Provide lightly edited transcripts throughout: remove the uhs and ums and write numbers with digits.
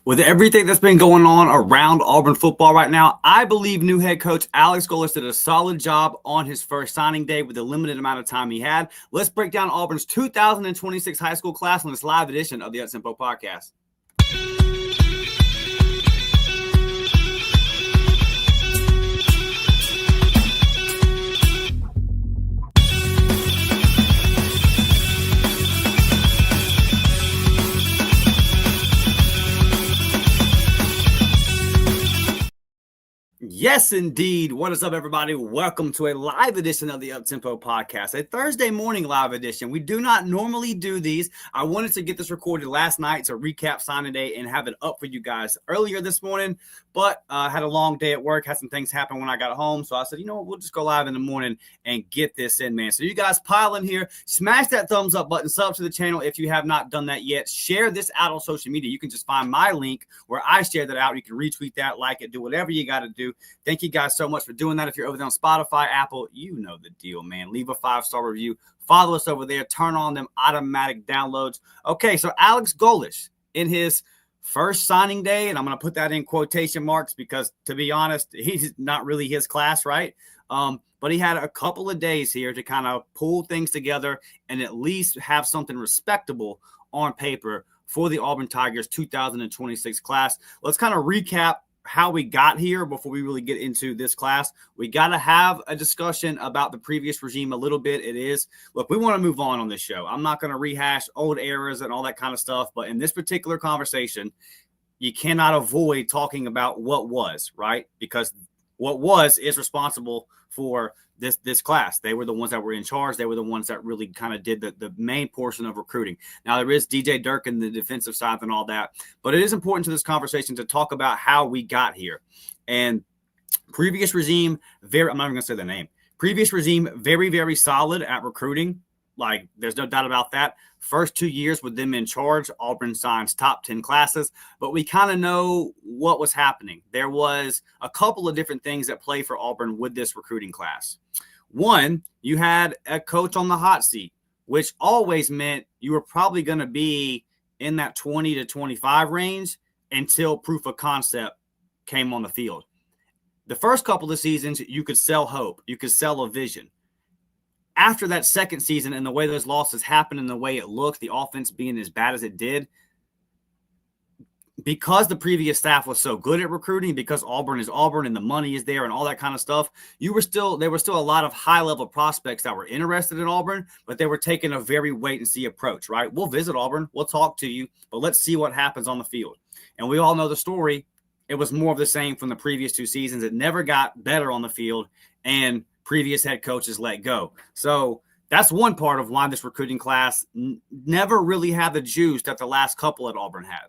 With everything that's been going on around Auburn football right now, I believe new head coach Alex Golesh did a solid job on his first signing day with the limited amount of time he had. Let's break down Auburn's 2026 high school class on this live edition of the Up-Tempo Podcast. Yes, indeed. What is up, everybody? Welcome to a live edition of the Up-Tempo Podcast, a Thursday morning live edition. We do not normally do these. I wanted to get this recorded last night to recap signing day and have it up for you guys earlier this morning, but I had a long day at work, had some things happen when I got home, so I said, you know what, we'll just go live in the morning and get this in, man. So you guys pile in here, smash that thumbs up button, sub to the channel if you have not done that yet. Share this out on social media. You can just find my link where I share that out. You can retweet that, like it, do whatever you got to do. Thank you guys so much for doing that. If you're over there on Spotify, Apple, you know the deal, man. Leave a 5-star review. Follow us over there. Turn on them automatic downloads. Okay, so Alex Golesh in his first signing day, and I'm going to put that in quotation marks because, to be honest, he's not really his class, right? But he had a couple of days here to kind of pull things together and at least have something respectable on paper for the Auburn Tigers 2026 class. Let's kind of recap how we got here before we really get into this class. We got to have a discussion about the previous regime a little bit. Look, we want to move on this show. I'm not going to rehash old eras and all that kind of stuff, but in this particular conversation, you cannot avoid talking about what was, right? Because what was is responsible for this class. They were the ones that were in charge. They were the ones that really kind of did the main portion of recruiting. Now, there is DJ Dirk in the defensive side and all that, but it is important to this conversation to talk about how we got here. And previous regime, I'm not even going to say the name. Previous regime, very, very solid at recruiting. Like, there's no doubt about that. First 2 years with them in charge, Auburn signs top 10 classes, but we kind of know what was happening. There was a couple of different things at play for Auburn with this recruiting class. One, you had a coach on the hot seat, which always meant you were probably going to be in that 20 to 25 range until proof of concept came on the field. The first couple of seasons, you could sell hope. You could sell a vision. After that second season and the way those losses happened and the way it looked, the offense being as bad as it did, because the previous staff was so good at recruiting, because Auburn is Auburn and the money is there and all that kind of stuff, there were still a lot of high-level prospects that were interested in Auburn, but they were taking a very wait-and-see approach, right? We'll visit Auburn, we'll talk to you, but let's see what happens on the field. And we all know the story. It was more of the same from the previous 2 seasons. It never got better on the field, and previous head coaches let go. So that's one part of why this recruiting class never really had the juice that the last couple at Auburn had.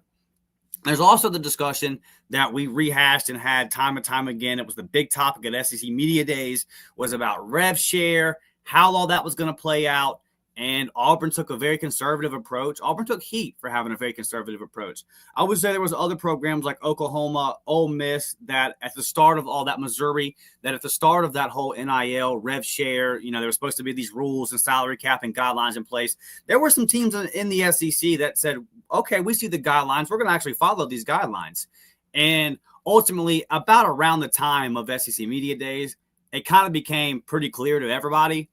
There's also the discussion that we rehashed and had time and time again. It was the big topic at SEC Media Days, was about rev share, how all that was going to play out. And Auburn took a very conservative approach. Auburn took heat for having a very conservative approach. I would say there was other programs like Oklahoma, Ole Miss, that at the start of all that, Missouri, that at the start of that whole NIL, rev share, there were supposed to be these rules and salary cap and guidelines in place. There were some teams in the SEC that said, okay, we see the guidelines. We're going to actually follow these guidelines. And ultimately, about around the time of SEC Media Days, it kind of became pretty clear to everybody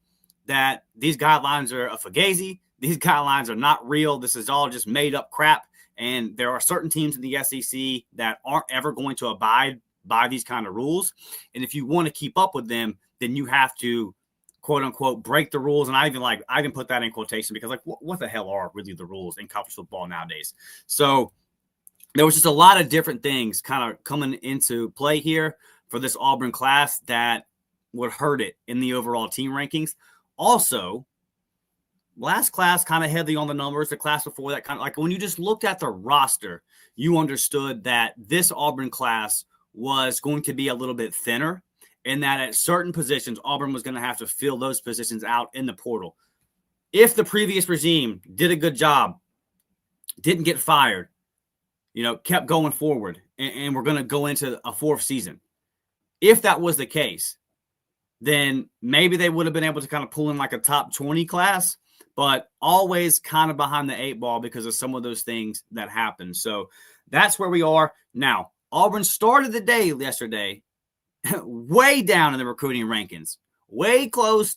that these guidelines are a fugazi. These guidelines are not real. This is all just made up crap. And there are certain teams in the SEC that aren't ever going to abide by these kind of rules. And if you want to keep up with them, then you have to, quote unquote, break the rules. And I even put that in quotation because, like, what the hell are really the rules in college football nowadays? So there was just a lot of different things kind of coming into play here for this Auburn class that would hurt it in the overall team rankings. Also, last class kind of heavy on the numbers. The class before that, kind of like when you just looked at the roster, you understood that this Auburn class was going to be a little bit thinner and that at certain positions, Auburn was going to have to fill those positions out in the portal. If the previous regime did a good job, didn't get fired, kept going forward, and we're going to go into a 4th season. If that was the case, then maybe they would have been able to kind of pull in like a top 20 class. but always kind of behind the 8 ball because of some of those things that happen. So that's where we are now. Auburn started the day yesterday way down in the recruiting rankings, way closer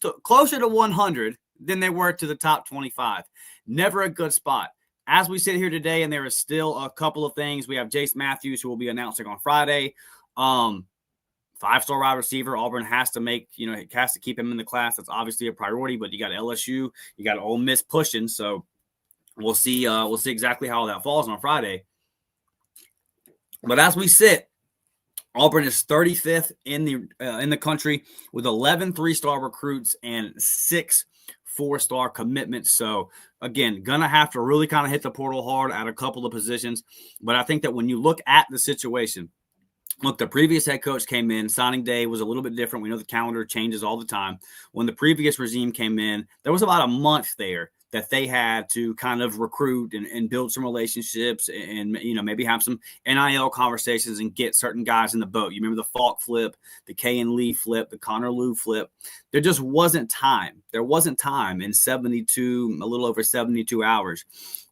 to 100 than they were to the top 25. Never a good spot. As we sit here today, and there is still a couple of things. We have Jace Matthews, who will be announcing on Friday. 5-star wide receiver. Auburn has to has to keep him in the class. That's obviously a priority, but you got LSU, you got Ole Miss pushing. So we'll see exactly how that falls on Friday. But as we sit, Auburn is 35th in the country with 11 3-star recruits and 6 4-star commitments. So again, gonna have to really kind of hit the portal hard at a couple of positions. But I think that when you look at the situation, look, the previous head coach came in. Signing day was a little bit different. We know the calendar changes all the time. When the previous regime came in, there was about a month there that they had to kind of recruit and build some relationships and maybe have some NIL conversations and get certain guys in the boat. You remember the Falk flip, the K and Lee flip, the Connor Liu flip. There just wasn't time. There wasn't time in a little over 72 hours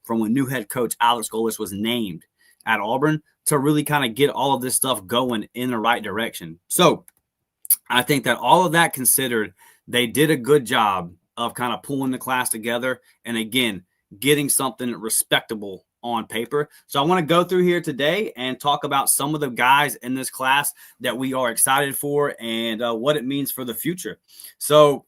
from when new head coach Alex Golesh was named at Auburn to really kind of get all of this stuff going in the right direction. So I think that all of that considered, they did a good job of kind of pulling the class together and, again, getting something respectable on paper. So I want to go through here today and talk about some of the guys in this class that we are excited for and what it means for the future. So,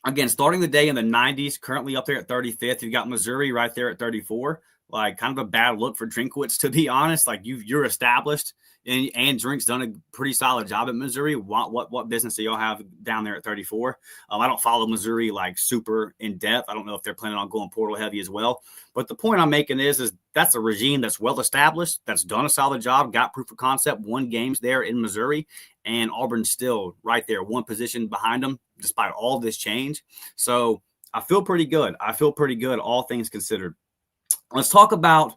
again, starting the day in the 90s, currently up there at 35th. You've got Missouri right there at 34. Like, kind of a bad look for Drinkwitz, to be honest. Like, you're established, and Drink's done a pretty solid job at Missouri. What business do y'all have down there at 34? I don't follow Missouri like super in depth. I don't know if they're planning on going portal heavy as well. But the point I'm making is that's a regime that's well established, that's done a solid job, got proof of concept, won games there in Missouri, and Auburn's still right there, one position behind them, despite all this change. So I feel pretty good. All things considered. Let's talk about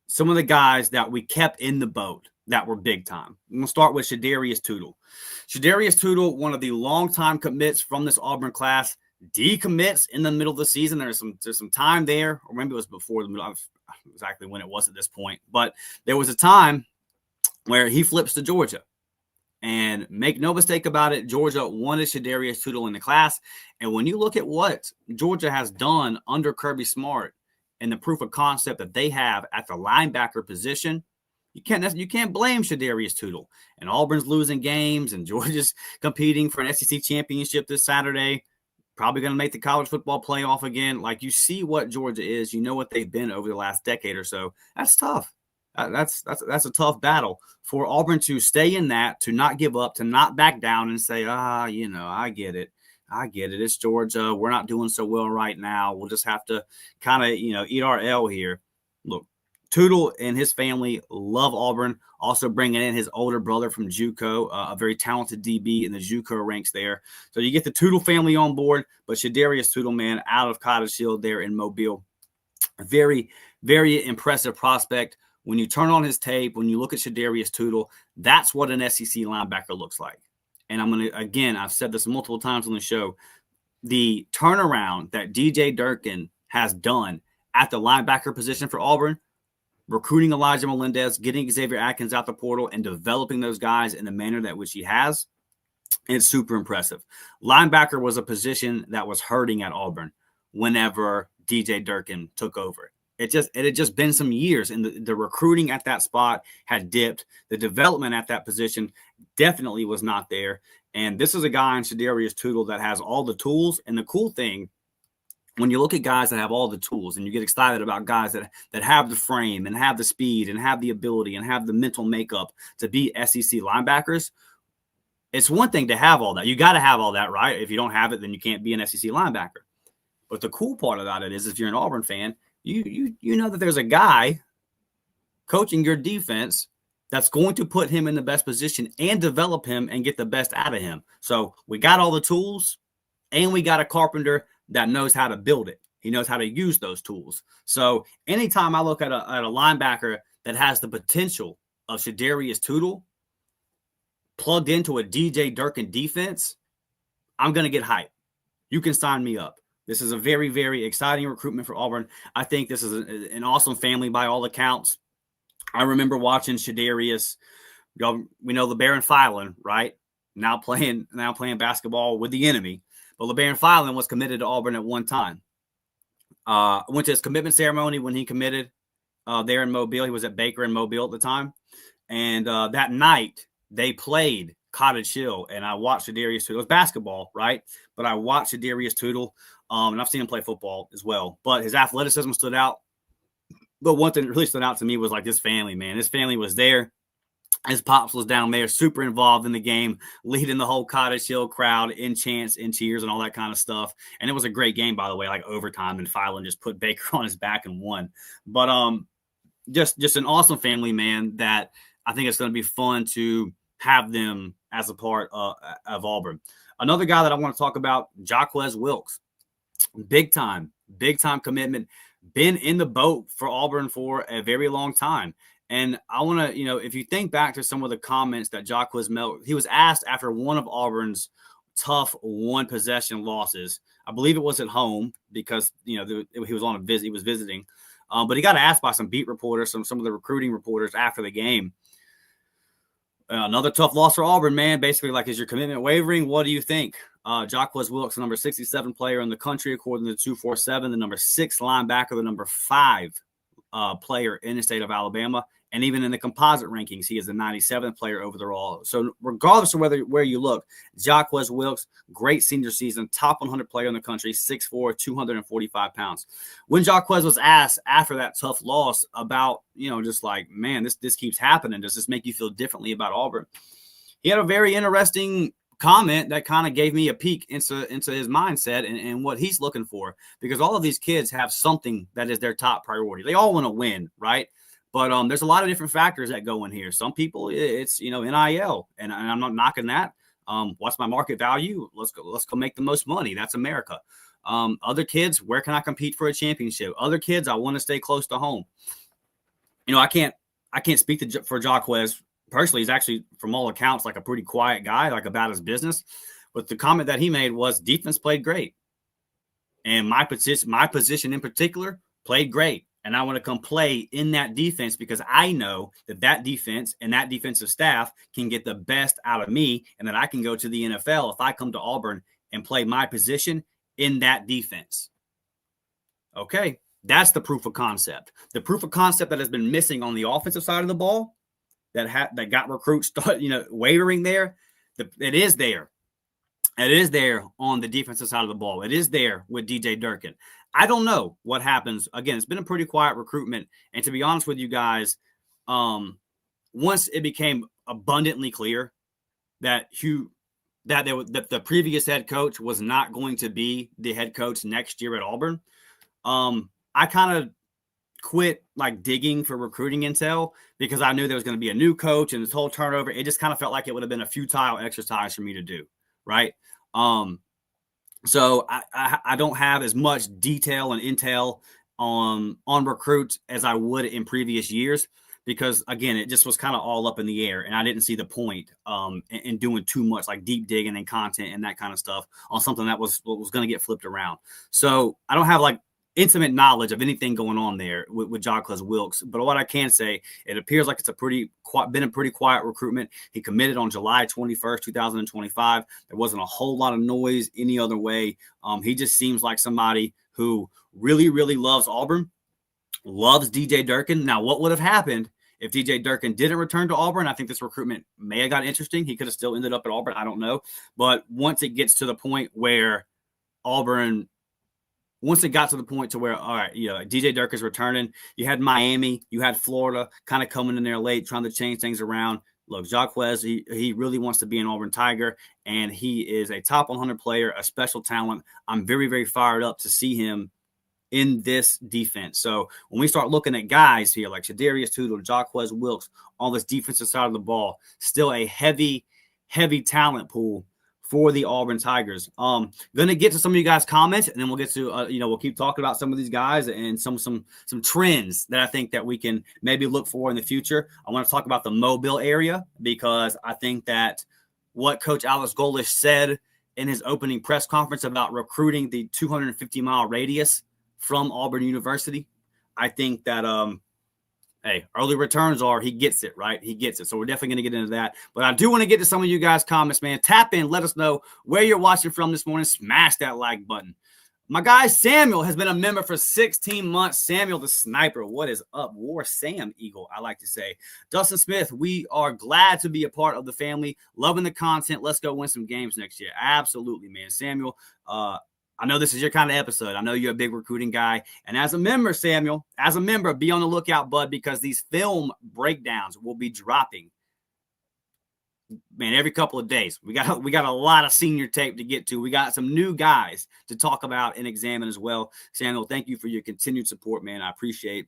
some of the guys that we kept in the boat that were big time. I'm going to start with Shadarius Toodel. Shadarius Toodel, one of the longtime commits from this Auburn class, decommits in the middle of the season. There's some time there, or maybe it was before the middle. I don't know exactly when it was at this point, but there was a time where he flips to Georgia. And make no mistake about it, Georgia wanted Shadarius Toodel in the class. And when you look at what Georgia has done under Kirby Smart, and the proof of concept that they have at the linebacker position, you can't blame Shadarius Toodel. And Auburn's losing games, and Georgia's competing for an SEC championship this Saturday. Probably going to make the college football playoff again. Like, you see what Georgia is. You know what they've been over the last decade or so. That's tough. That's a tough battle for Auburn to stay in that, to not give up, to not back down and say, I get it. It's Georgia. We're not doing so well right now. We'll just have to kind of, eat our L here. Look, Toodle and his family love Auburn. Also bringing in his older brother from JUCO, a very talented DB in the JUCO ranks there. So you get the Toodle family on board, but Shadarius Toodle, man, out of Cottage Hill there in Mobile. Very, very impressive prospect. When you turn on his tape, when you look at Shadarius Toodle, that's what an SEC linebacker looks like. And I'm going to, again, I've said this multiple times on the show, the turnaround that DJ Durkin has done at the linebacker position for Auburn, recruiting Elijah Melendez, getting Xavier Atkins out the portal, and developing those guys in the manner that which he has, it's super impressive. Linebacker was a position that was hurting at Auburn whenever DJ Durkin took over. It had just been some years, and the recruiting at that spot had dipped. The development at that position definitely was not there. And this is a guy in Shadarius Toodle that has all the tools. And the cool thing, when you look at guys that have all the tools and you get excited about guys that have the frame and have the speed and have the ability and have the mental makeup to be SEC linebackers, it's one thing to have all that. You got to have all that, right? If you don't have it, then you can't be an SEC linebacker. But the cool part about it is, if you're an Auburn fan, you know that there's a guy coaching your defense that's going to put him in the best position and develop him and get the best out of him. So we got all the tools, and we got a carpenter that knows how to build it. He knows how to use those tools. So anytime I look at a linebacker that has the potential of Shadarius Toodle plugged into a DJ Durkin defense, I'm going to get hyped. You can sign me up. This is a very, very exciting recruitment for Auburn. I think this is an awesome family by all accounts. I remember watching Shadarius. Y'all, we know LeBaron Filan, right? Now playing basketball with the enemy. But LeBaron Filan was committed to Auburn at one time. I went to his commitment ceremony when he committed there in Mobile. He was at Baker in Mobile at the time. And that night, they played Cottage Hill, and I watched Shadarius Toodel. It was basketball, right? But I watched Shadarius Toodel, and I've seen him play football as well. But his athleticism stood out. But one thing that really stood out to me was like this family, man. This family was there. His pops was down there, super involved in the game, leading the whole Cottage Hill crowd in chants, in cheers, and all that kind of stuff. And it was a great game, by the way, like overtime, and Filan just put Baker on his back and won. But just an awesome family, man, that I think it's going to be fun to have them as a part of Auburn. Another guy that I want to talk about, Joz Wilks. Big time commitment. Been in the boat for Auburn for a very long time. And I want to, if you think back to some of the comments that Joz made, he was asked after one of Auburn's tough one-possession losses. I believe it was at home because, he was on a visit. He was visiting. But he got asked by some beat reporters, some of the recruiting reporters after the game. Another tough loss for Auburn, man. Basically, like, is your commitment wavering? What do you think? Joz Wilks, the number 67 player in the country, according to 247, the number 6 linebacker, the number 5 player in the state of Alabama. And even in the composite rankings, he is the 97th player overall. So regardless of where you look, Joz Wilks, great senior season, top 100 player in the country, 6'4", 245 pounds. When Joz was asked after that tough loss about, just like, man, this keeps happening. Does this make you feel differently about Auburn? He had a very interesting comment that kind of gave me a peek into his mindset and what he's looking for, because all of these kids have something that is their top priority. They all want to win, right? But there's a lot of different factors that go in here. Some people, it's, NIL, and I'm not knocking that. What's my market value? Let's go make the most money. That's America. Other kids, where can I compete for a championship? Other kids, I want to stay close to home. I can't speak for Joz personally. He's actually, from all accounts, like a pretty quiet guy, like about his business. But the comment that he made was defense played great. And my position in particular played great. And I want to come play in that defense because I know that defense and that defensive staff can get the best out of me, and that I can go to the NFL if I come to Auburn and play my position in that defense. Okay, that's the proof of concept. The proof of concept that has been missing on the offensive side of the ball, that got recruits wavering there, it is there. It is there on the defensive side of the ball. It is there with DJ Durkin. I don't know what happens. Again, it's been a pretty quiet recruitment. And to be honest with you guys, once it became abundantly clear that the previous head coach was not going to be the head coach next year at Auburn, I kind of quit like digging for recruiting intel because I knew there was going to be a new coach and this whole turnover. It just kind of felt like it would have been a futile exercise for me to do. Right. So I don't have as much detail and intel on recruits as I would in previous years because, again, it just was kind of all up in the air, and I didn't see the point in doing too much like deep digging and content and that kind of stuff on something that was going to get flipped around. So I don't have like intimate knowledge of anything going on there with Joz Wilks. But what I can say, it appears like it's been a pretty quiet recruitment. He committed on July 21st, 2025. There wasn't a whole lot of noise any other way. He just seems like somebody who really, really loves Auburn, loves DJ Durkin. Now, what would have happened if DJ Durkin didn't return to Auburn? I think this recruitment may have got interesting. He could have still ended up at Auburn. I don't know. But once it gets to the point where once it got to the point to where, all right, DJ Durkin is returning, you had Miami, you had Florida kind of coming in there late, trying to change things around. Look, Joz, he really wants to be an Auburn Tiger, and he is a top 100 player, a special talent. I'm very, very fired up to see him in this defense. So when we start looking at guys here like Shadarius Toodel, Joz Wilks, on this defensive side of the ball, still a heavy, heavy talent pool for the Auburn Tigers. Going to get to some of you guys' comments, and then we'll get to, we'll keep talking about some of these guys and some trends that I think that we can maybe look for in the future. I want to talk about the Mobile area because I think that what Coach Alex Golesh said in his opening press conference about recruiting the 250-mile radius from Auburn University. I think that, hey, early returns are he gets it, right? He gets it. So we're definitely going to get into that. But I do want to get to some of you guys' comments, man. Tap in. Let us know where you're watching from this morning. Smash that like button. My guy Samuel has been a member for 16 months. Samuel the Sniper, what is up? War Sam Eagle, I like to say. Dustin Smith, we are glad to be a part of the family. Loving the content. Let's go win some games next year. Absolutely, man. Samuel, I know this is your kind of episode. I know you're a big recruiting guy. And as a member, Samuel, as a member, be on the lookout, bud, because these film breakdowns will be dropping, man, every couple of days. We got a lot of senior tape to get to. We got some new guys to talk about and examine as well. Samuel, thank you for your continued support, man. I appreciate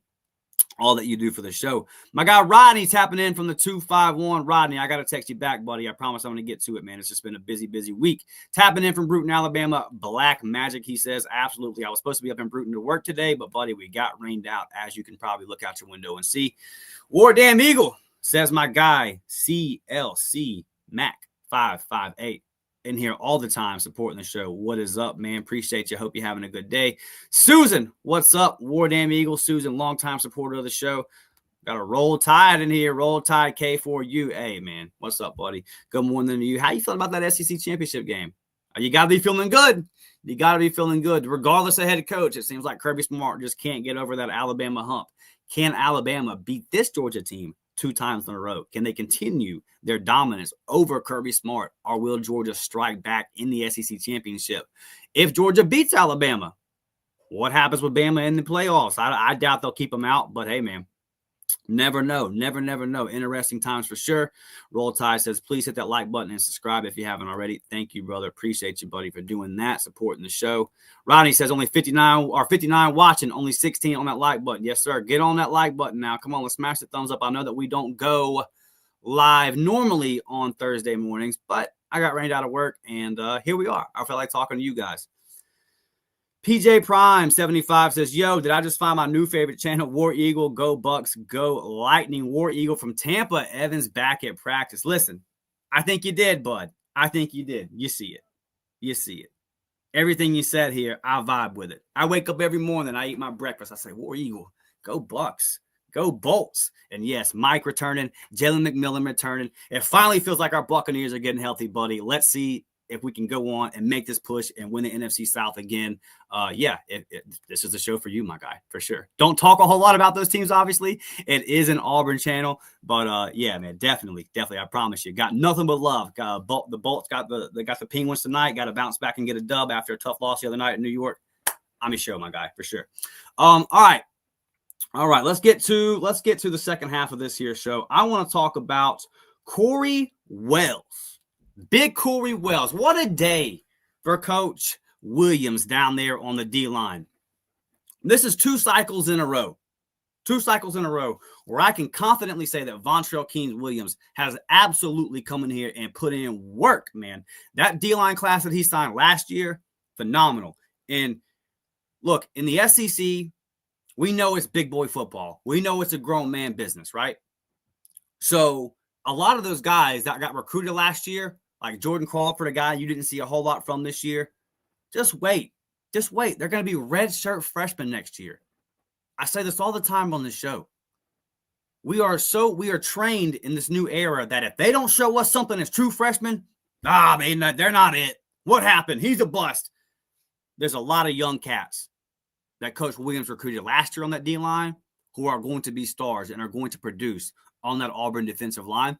all that you do for the show. My guy Rodney tapping in from the 251. Rodney, I got to text you back, buddy. I promise I'm going to get to it, man. It's just been a busy week. Tapping in from Bruton, Alabama. Black Magic, he says. Absolutely. I was supposed to be up in Bruton to work today, but, buddy, we got rained out, as you can probably look out your window and see. War Damn Eagle, says my guy CLC Mac 558 in here all the time supporting the show. What is up, man? Appreciate you. Hope you're having a good day. Susan, what's up? War Damn Eagle. Susan, longtime supporter of the show. Got a Roll Tide in here. Roll Tide K4U. Hey, man, what's up, buddy? Good morning to you. How you feeling about that SEC championship game? You got to be feeling good. You got to be feeling good. Regardless of head coach, it seems like Kirby Smart just can't get over that Alabama hump. Can Alabama beat this Georgia team 2 times in a row? Can they continue their dominance over Kirby Smart, or will Georgia strike back in the SEC championship? If Georgia beats Alabama, what happens with Bama in the playoffs? I doubt they'll keep them out, but hey, man, never know. Never know. Interesting times for sure. Roll Tide says, please hit that like button and subscribe if you haven't already. Thank you, brother. Appreciate you, buddy, for doing that, supporting the show. Rodney says only 59 watching, only 16 on that like button. Yes, sir. Get on that like button now. Come on, let's smash the thumbs up. I know that we don't go live normally on Thursday mornings, but I got rained out of work, and here we are. I feel like talking to you guys. PJ Prime 75 says, yo, did I just find my new favorite channel? War Eagle, go Bucks, go Lightning. War Eagle from Tampa, Evans back at practice. Listen, I think you did, bud. I think you did. You see it. Everything you said here, I vibe with it. I wake up every morning, I eat my breakfast. I say, War Eagle, go Bucks, go Bolts. And yes, Mike returning, Jalen McMillan returning. It finally feels like our Buccaneers are getting healthy, buddy. Let's see if we can go on and make this push and win the NFC South again. This is a show for you, my guy, for sure. Don't talk a whole lot about those teams, obviously. It is an Auburn channel, but yeah, man, definitely. I promise you, got nothing but love. The Bolts got the Penguins tonight. Got to bounce back and get a dub after a tough loss the other night in New York. I'm your show, my guy, for sure. All right. Let's get to the second half of this here show. I want to talk about Corey Wells. Big Corey Wells. What a day for Coach Williams down there on the D-line. This is 2 cycles in a row. 2 cycles in a row where I can confidently say that Vontrell Keens-Williams has absolutely come in here and put in work, man. That D-line class that he signed last year, phenomenal. And look, in the SEC, we know it's big boy football. We know it's a grown man business, right? So a lot of those guys that got recruited last year, like Jordan Crawford, a guy you didn't see a whole lot from this year, just wait. They're going to be red shirt freshmen next year. I say this all the time on this show. We are trained in this new era that if they don't show us something as true freshmen, man, they're not it. What happened? He's a bust. There's a lot of young cats that Coach Williams recruited last year on that D-line who are going to be stars and are going to produce on that Auburn defensive line.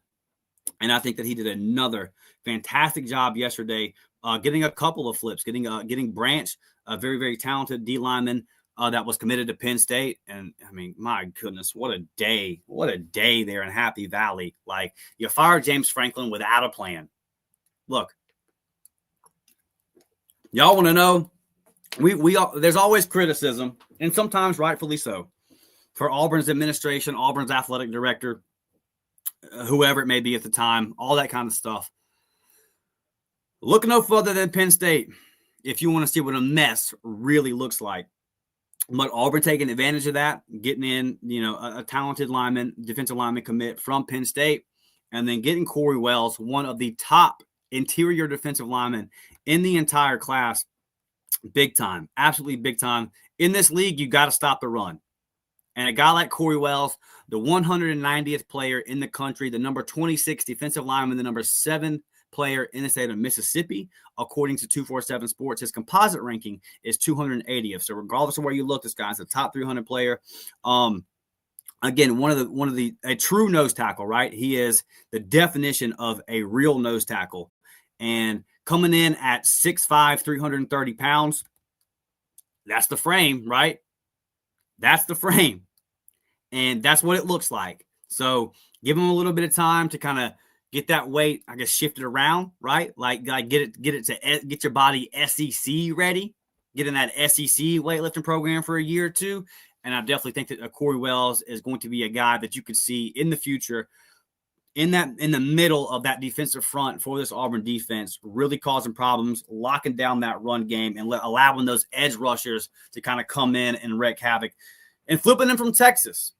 And I think that he did another fantastic job yesterday, getting a couple of flips, getting Branch, a very, very talented D lineman that was committed to Penn State. And I mean, my goodness, what a day there in Happy Valley. Like, you fired James Franklin without a plan. Look, y'all want to know, there's always criticism, and sometimes rightfully so, for Auburn's administration, Auburn's athletic director, whoever it may be at the time, all that kind of stuff. Look no further than Penn State if you want to see what a mess really looks like. But Auburn taking advantage of that, getting in, a talented defensive lineman commit from Penn State, and then getting Corey Wells, one of the top interior defensive linemen in the entire class. Big time, absolutely big time. In this league, you got to stop the run. And a guy like Corey Wells, the 190th player in the country, the number 26 defensive lineman, the number 7 player in the state of Mississippi, according to 247 Sports, his composite ranking is 280th. So regardless of where you look, this guy's a top 300 player. Again, a true nose tackle, right? He is the definition of a real nose tackle. And coming in at 6'5", 330 pounds, that's the frame, right? That's the frame. And that's what it looks like. So give him a little bit of time to kind of get that weight, I guess, shifted around, right? Like get your body SEC ready, get in that SEC weightlifting program for a year or two. And I definitely think that Corey Wells is going to be a guy that you could see in the future in the middle of that defensive front for this Auburn defense, really causing problems, locking down that run game, and allowing those edge rushers to kind of come in and wreak havoc. And flipping them from Texas.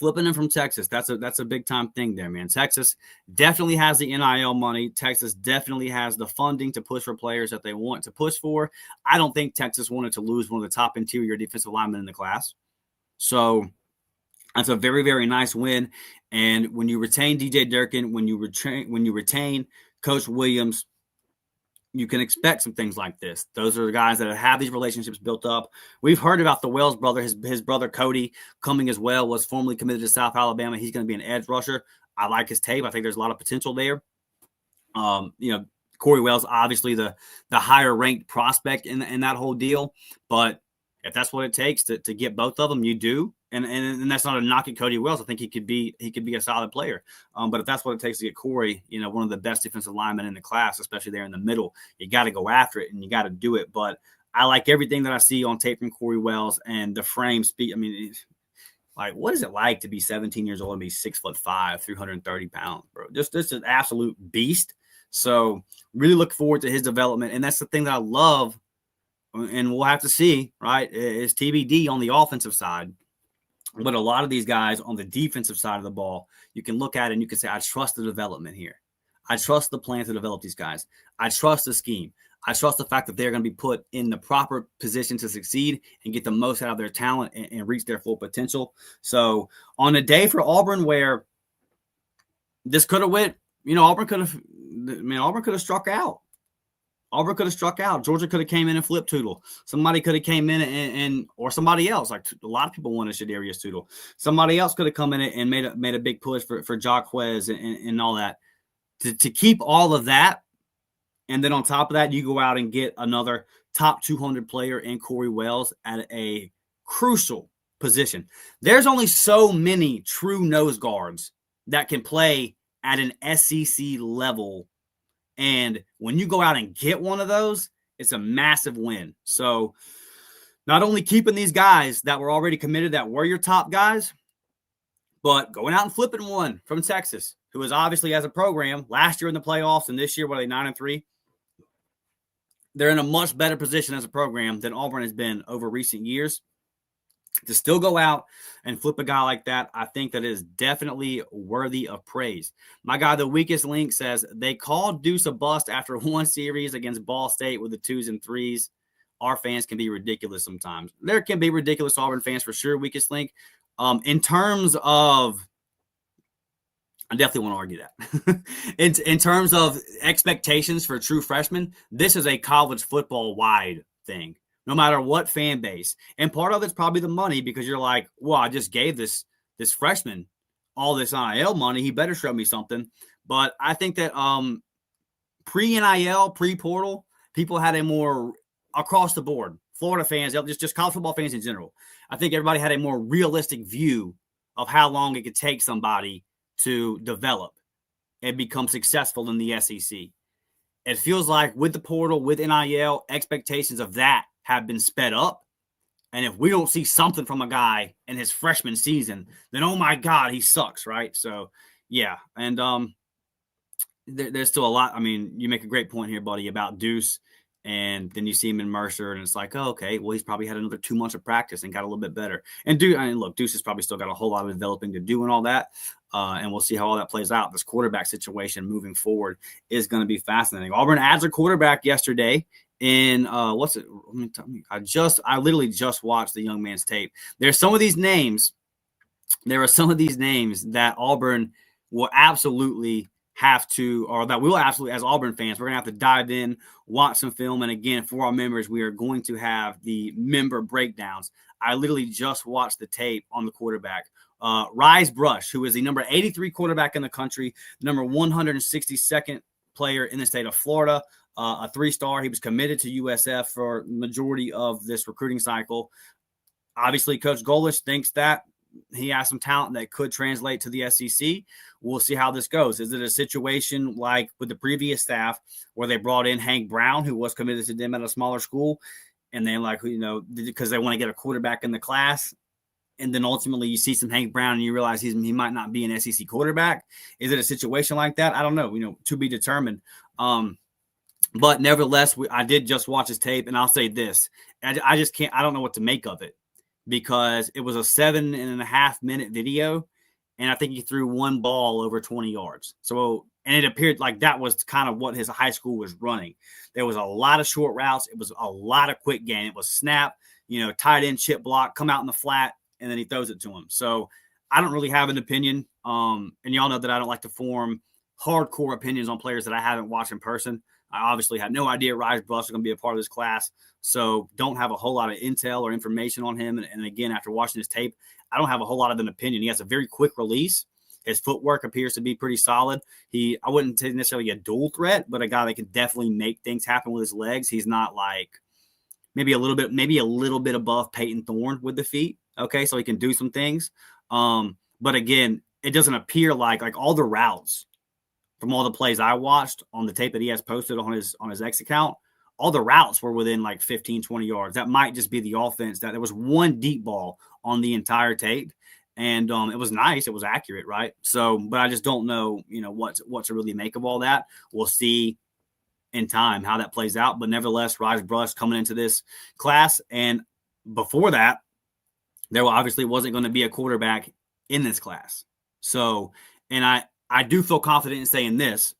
That's a big time thing there, man. Texas definitely has the NIL money. Texas definitely has the funding to push for players that they want to push for. I don't think Texas wanted to lose one of the top interior defensive linemen in the class. So that's a very, very nice win. And when you retain DJ Durkin, when you retain Coach Williams, you can expect some things like this. Those are the guys that have these relationships built up. We've heard about the Wells brother. His brother Cody coming as well, was formerly committed to South Alabama. He's going to be an edge rusher. I like his tape. I think there's a lot of potential there. Corey Wells, obviously the higher ranked prospect in that whole deal. But if that's what it takes to get both of them, you do. And that's not a knock at Cody Wells. I think he could be a solid player. But if that's what it takes to get Corey, one of the best defensive linemen in the class, especially there in the middle, you got to go after it and you got to do it. But I like everything that I see on tape from Corey Wells, and the frame speed. I mean, like, what is it like to be 17 years old and be 6'5", 330 pounds, bro? Just an absolute beast. So really look forward to his development. And that's the thing that I love, and we'll have to see, right, is TBD on the offensive side. But a lot of these guys on the defensive side of the ball, you can look at it and you can say, I trust the development here. I trust the plan to develop these guys. I trust the scheme. I trust the fact that they're going to be put in the proper position to succeed and get the most out of their talent and reach their full potential. So on a day for Auburn where this could have went, Auburn could have struck out. Auburn could have struck out. Georgia could have came in and flipped Toodle. Somebody could have came in or somebody else. Like a lot of people wanted Shadarius Toodle. Somebody else could have come in and made a big push for Jaquez and all that. To keep all of that, and then on top of that, you go out and get another top 200 player in Corey Wells at a crucial position. There's only so many true nose guards that can play at an SEC level. And when you go out and get one of those, it's a massive win. So not only keeping these guys that were already committed, that were your top guys, but going out and flipping one from Texas, who is obviously, as a program, last year in the playoffs and this year, were they 9-3? They're in a much better position as a program than Auburn has been over recent years. To still go out and flip a guy like that, I think that is definitely worthy of praise. My guy, The Weakest Link, says they called Deuce a bust after one series against Ball State with the 2s and 3s. Our fans can be ridiculous sometimes. There can be ridiculous Auburn fans for sure, Weakest Link. In terms of, I definitely want to argue that. in terms of expectations for true freshmen, this is a college football wide thing. No matter what fan base. And part of it's probably the money, because you're like, well, I just gave this freshman all this NIL money. He better show me something. But I think that pre-NIL, pre-portal, people had a more across the board, Florida fans, just college football fans in general. I think everybody had a more realistic view of how long it could take somebody to develop and become successful in the SEC. It feels like with the portal, with NIL, expectations of that have been sped up. And if we don't see something from a guy in his freshman season, then, oh my God, he sucks, right? So, yeah. And there's still a lot. I mean, you make a great point here, buddy, about Deuce. And then you see him in Mercer, and it's like, oh, okay, well, he's probably had another 2 months of practice and got a little bit better. And look, Deuce has probably still got a whole lot of developing to do and all that. And we'll see how all that plays out. This quarterback situation moving forward is going to be fascinating. Auburn adds a quarterback yesterday in what's it? I literally just watched the young man's tape. There's some of these names. There are some of these names that Auburn will absolutely have to, or that we'll absolutely, as Auburn fans, we're going to have to dive in, watch some film. And again, for our members, we are going to have the member breakdowns. I literally just watched the tape on the quarterback. Rise Brush, who is the number 83 quarterback in the country, number 162nd player in the state of Florida, a 3-star. He was committed to USF for the majority of this recruiting cycle. Obviously, Coach Golesh thinks that he has some talent that could translate to the SEC. We'll see how this goes. Is it a situation like with the previous staff where they brought in Hank Brown, who was committed to them at a smaller school, and then because they want to get a quarterback in the class, and then ultimately you see some Hank Brown and you realize he might not be an SEC quarterback? Is it a situation like that? I don't know, to be determined. But nevertheless, I did just watch his tape, and I'll say this. I just can't – I don't know what to make of it, because it was a 7.5-minute video, and I think he threw one ball over 20 yards. So, and it appeared like that was kind of what his high school was running. There was a lot of short routes. It was a lot of quick game. It was snap, tight end, chip block, come out in the flat, and then he throws it to him. So I don't really have an opinion. And y'all know that I don't like to form hardcore opinions on players that I haven't watched in person. I obviously had no idea Rise Brush was going to be a part of this class, so don't have a whole lot of intel or information on him. And again, after watching his tape, I don't have a whole lot of an opinion. He has a very quick release. His footwork appears to be pretty solid. I wouldn't say necessarily a dual threat, but a guy that can definitely make things happen with his legs. He's not like maybe a little bit above Peyton Thorne with the feet. Okay, so he can do some things. But again, it doesn't appear like all the routes from all the plays I watched on the tape that he has posted on his X account, all the routes were within like 15, 20 yards. That might just be the offense. That there was one deep ball on the entire tape, and it was nice. It was accurate, right? So, but I just don't know, what to really make of all that. We'll see in time how that plays out. But nevertheless, Rise Brush coming into this class, and before that, there obviously wasn't going to be a quarterback in this class. So, and I do feel confident in saying this.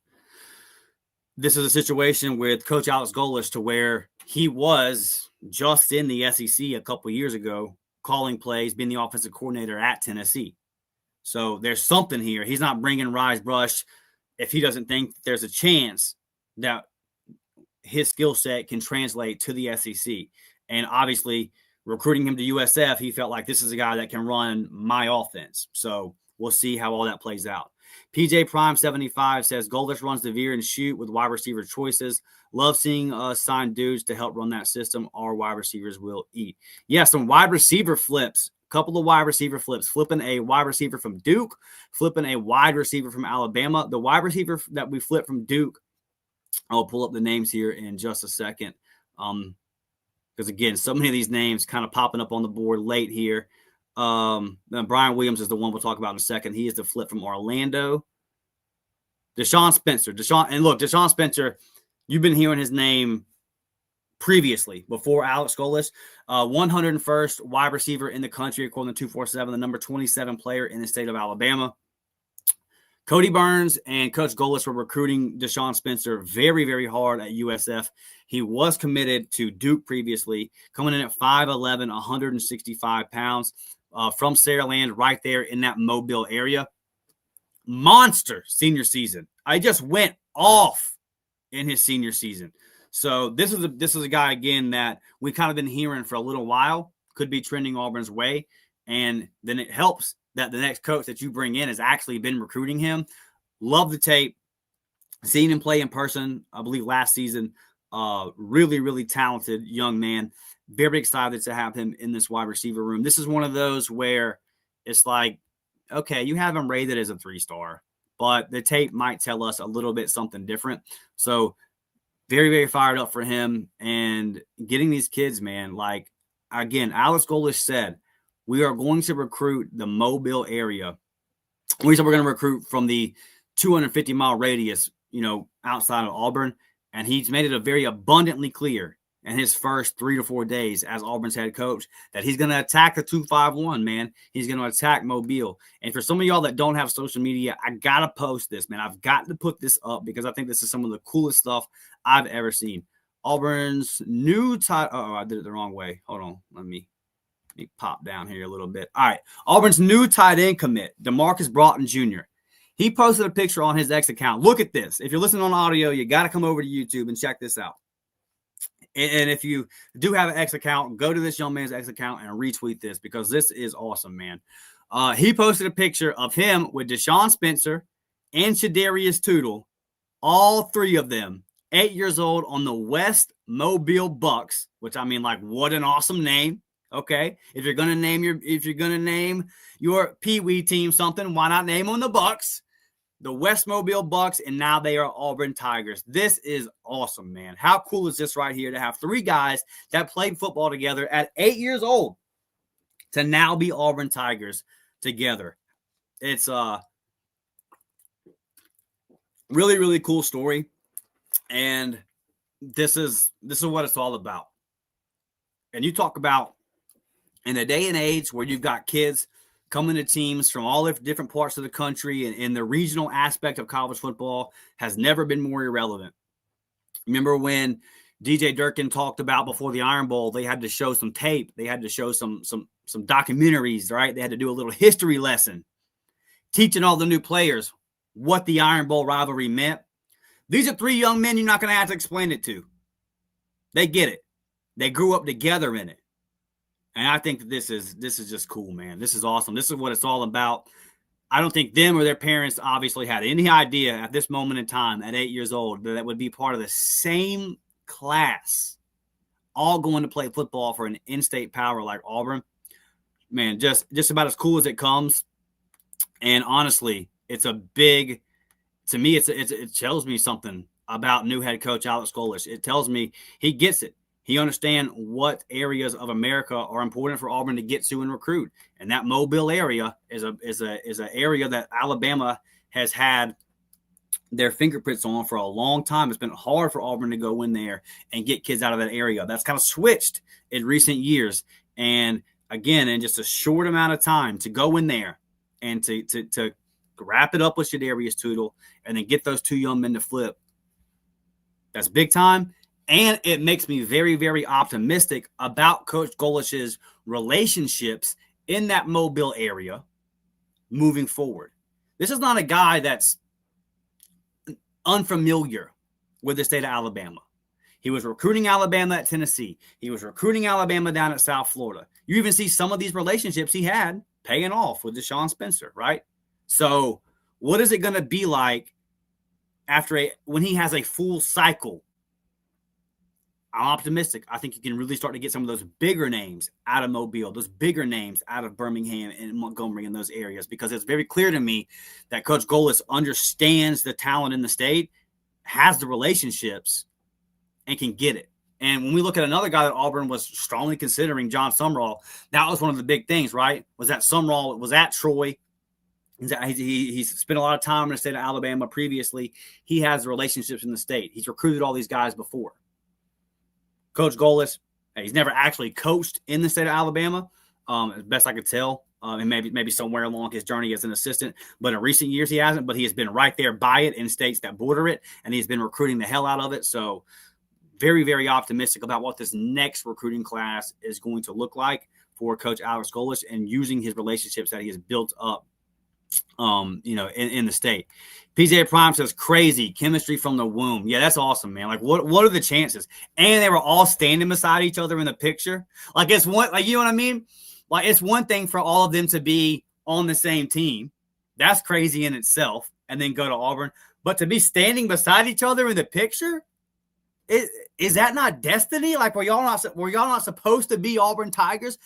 This is a situation with Coach Alex Golesh to where he was just in the SEC a couple of years ago, calling plays, being the offensive coordinator at Tennessee. So there's something here. He's not bringing Rise Brush if he doesn't think there's a chance that his skill set can translate to the SEC. And obviously, recruiting him to USF, he felt like this is a guy that can run my offense. So we'll see how all that plays out. PJ Prime 75 says Golesh runs the veer and shoot with wide receiver choices. Love seeing us sign dudes to help run that system. Our wide receivers will eat. Yeah, some wide receiver flips. Couple of wide receiver flips. Flipping a wide receiver from Duke. Flipping a wide receiver from Alabama. The wide receiver that we flipped from Duke, I'll pull up the names here in just a second. Because again, so many of these names kind of popping up on the board late here. Brian Williams is the one we'll talk about in a second. He is the flip from Orlando. Deshaun Spencer. Deshaun Spencer, you've been hearing his name previously before Alex Golesh. 101st wide receiver in the country, according to 247, the number 27 player in the state of Alabama. Cody Burns and Coach Golesh were recruiting Deshaun Spencer very, very hard at USF. He was committed to Duke previously, coming in at 5'11", 165 pounds, from Saraland, right there in that Mobile area. Monster senior season. I just went off in his senior season. So this is a guy, again, that we kind of been hearing for a little while, could be trending Auburn's way. And then it helps that the next coach that you bring in has actually been recruiting him. Love the tape. Seeing him play in person, I believe last season. Really, really talented young man. Very excited to have him in this wide receiver room. This is one of those where it's like, okay, you have him rated as a 3-star, but the tape might tell us a little bit something different. So very, very fired up for him. And getting these kids, man, like, again, Alex Golesh said, we are going to recruit the Mobile area. We said we're going to recruit from the 250-mile radius, outside of Auburn. And he's made it a very abundantly clear in his first 3 to 4 days as Auburn's head coach that he's going to attack the 251, man. He's going to attack Mobile. And for some of y'all that don't have social media, I got to post this, man. I've got to put this up because I think this is some of the coolest stuff I've ever seen. Auburn's new tight – I did it the wrong way. Hold on. Let me pop down here a little bit. All right. Auburn's new tight end commit, DeMarcus Broughton Jr. He posted a picture on his X account. Look at this. If you're listening on audio, you got to come over to YouTube and check this out. And if you do have an X account, go to this young man's X account and retweet this because this is awesome, man. He posted a picture of him with Deshaun Spencer and Shadarius Toodel, all three of them, 8 years old, on the West Mobile Bucks, which I mean, like, what an awesome name. Okay, if you're gonna name your Pee Wee team something, why not name them the Bucks? The West Mobile Bucks, and now they are Auburn Tigers. This is awesome, man. How cool is this right here to have three guys that played football together at 8 years old to now be Auburn Tigers together? It's a really, really cool story, and this is what it's all about. And you talk about in a day and age where you've got kids coming to teams from all different parts of the country, and the regional aspect of college football has never been more irrelevant. Remember when DJ Durkin talked about before the Iron Bowl, they had to show some tape. They had to show some documentaries, right? They had to do a little history lesson, teaching all the new players what the Iron Bowl rivalry meant. These are three young men you're not going to have to explain it to. They get it. They grew up together in it. And I think that this is just cool, man. This is awesome. This is what it's all about. I don't think them or their parents obviously had any idea at this moment in time at 8 years old that would be part of the same class, all going to play football for an in-state power like Auburn. Man, just about as cool as it comes. And honestly, it's a big – to me, it tells me something about new head coach Alex Golesh. It tells me he gets it. He understands what areas of America are important for Auburn to get to and recruit, and that Mobile area is an area that Alabama has had their fingerprints on for a long time. It's been hard for Auburn to go in there and get kids out of that area. That's kind of switched in recent years, and again, in just a short amount of time to go in there and to wrap it up with Shadarius Toodel and then get those two young men to flip. That's big time. And it makes me very, very optimistic about Coach Golesh's relationships in that Mobile area moving forward. This is not a guy that's unfamiliar with the state of Alabama. He was recruiting Alabama at Tennessee. He was recruiting Alabama down at South Florida. You even see some of these relationships he had paying off with Deshaun Spencer, right? So what is it going to be like when he has a full cycle? I'm optimistic. I think you can really start to get some of those bigger names out of Mobile, those bigger names out of Birmingham and Montgomery in those areas, because it's very clear to me that Coach Golesh understands the talent in the state, has the relationships, and can get it. And when we look at another guy that Auburn was strongly considering, John Sumrall, that was one of the big things, right? Was that Sumrall was at Troy. He's spent a lot of time in the state of Alabama previously. He has relationships in the state. He's recruited all these guys before. Coach Golesh, he's never actually coached in the state of Alabama, as best I could tell, and maybe somewhere along his journey as an assistant. But in recent years, he hasn't. But he has been right there by it in states that border it, and he's been recruiting the hell out of it. So very, very optimistic about what this next recruiting class is going to look like for Coach Alex Golesh and using his relationships that he has built up, in the state. PJ Prime says, crazy chemistry from the womb. Yeah, that's awesome, man. Like, what are the chances? And they were all standing beside each other in the picture. Like, you know what I mean? Like, it's one thing for all of them to be on the same team. That's crazy in itself. And then go to Auburn. But to be standing beside each other in the picture, is that not destiny? Like, were y'all not supposed to be Auburn Tigers?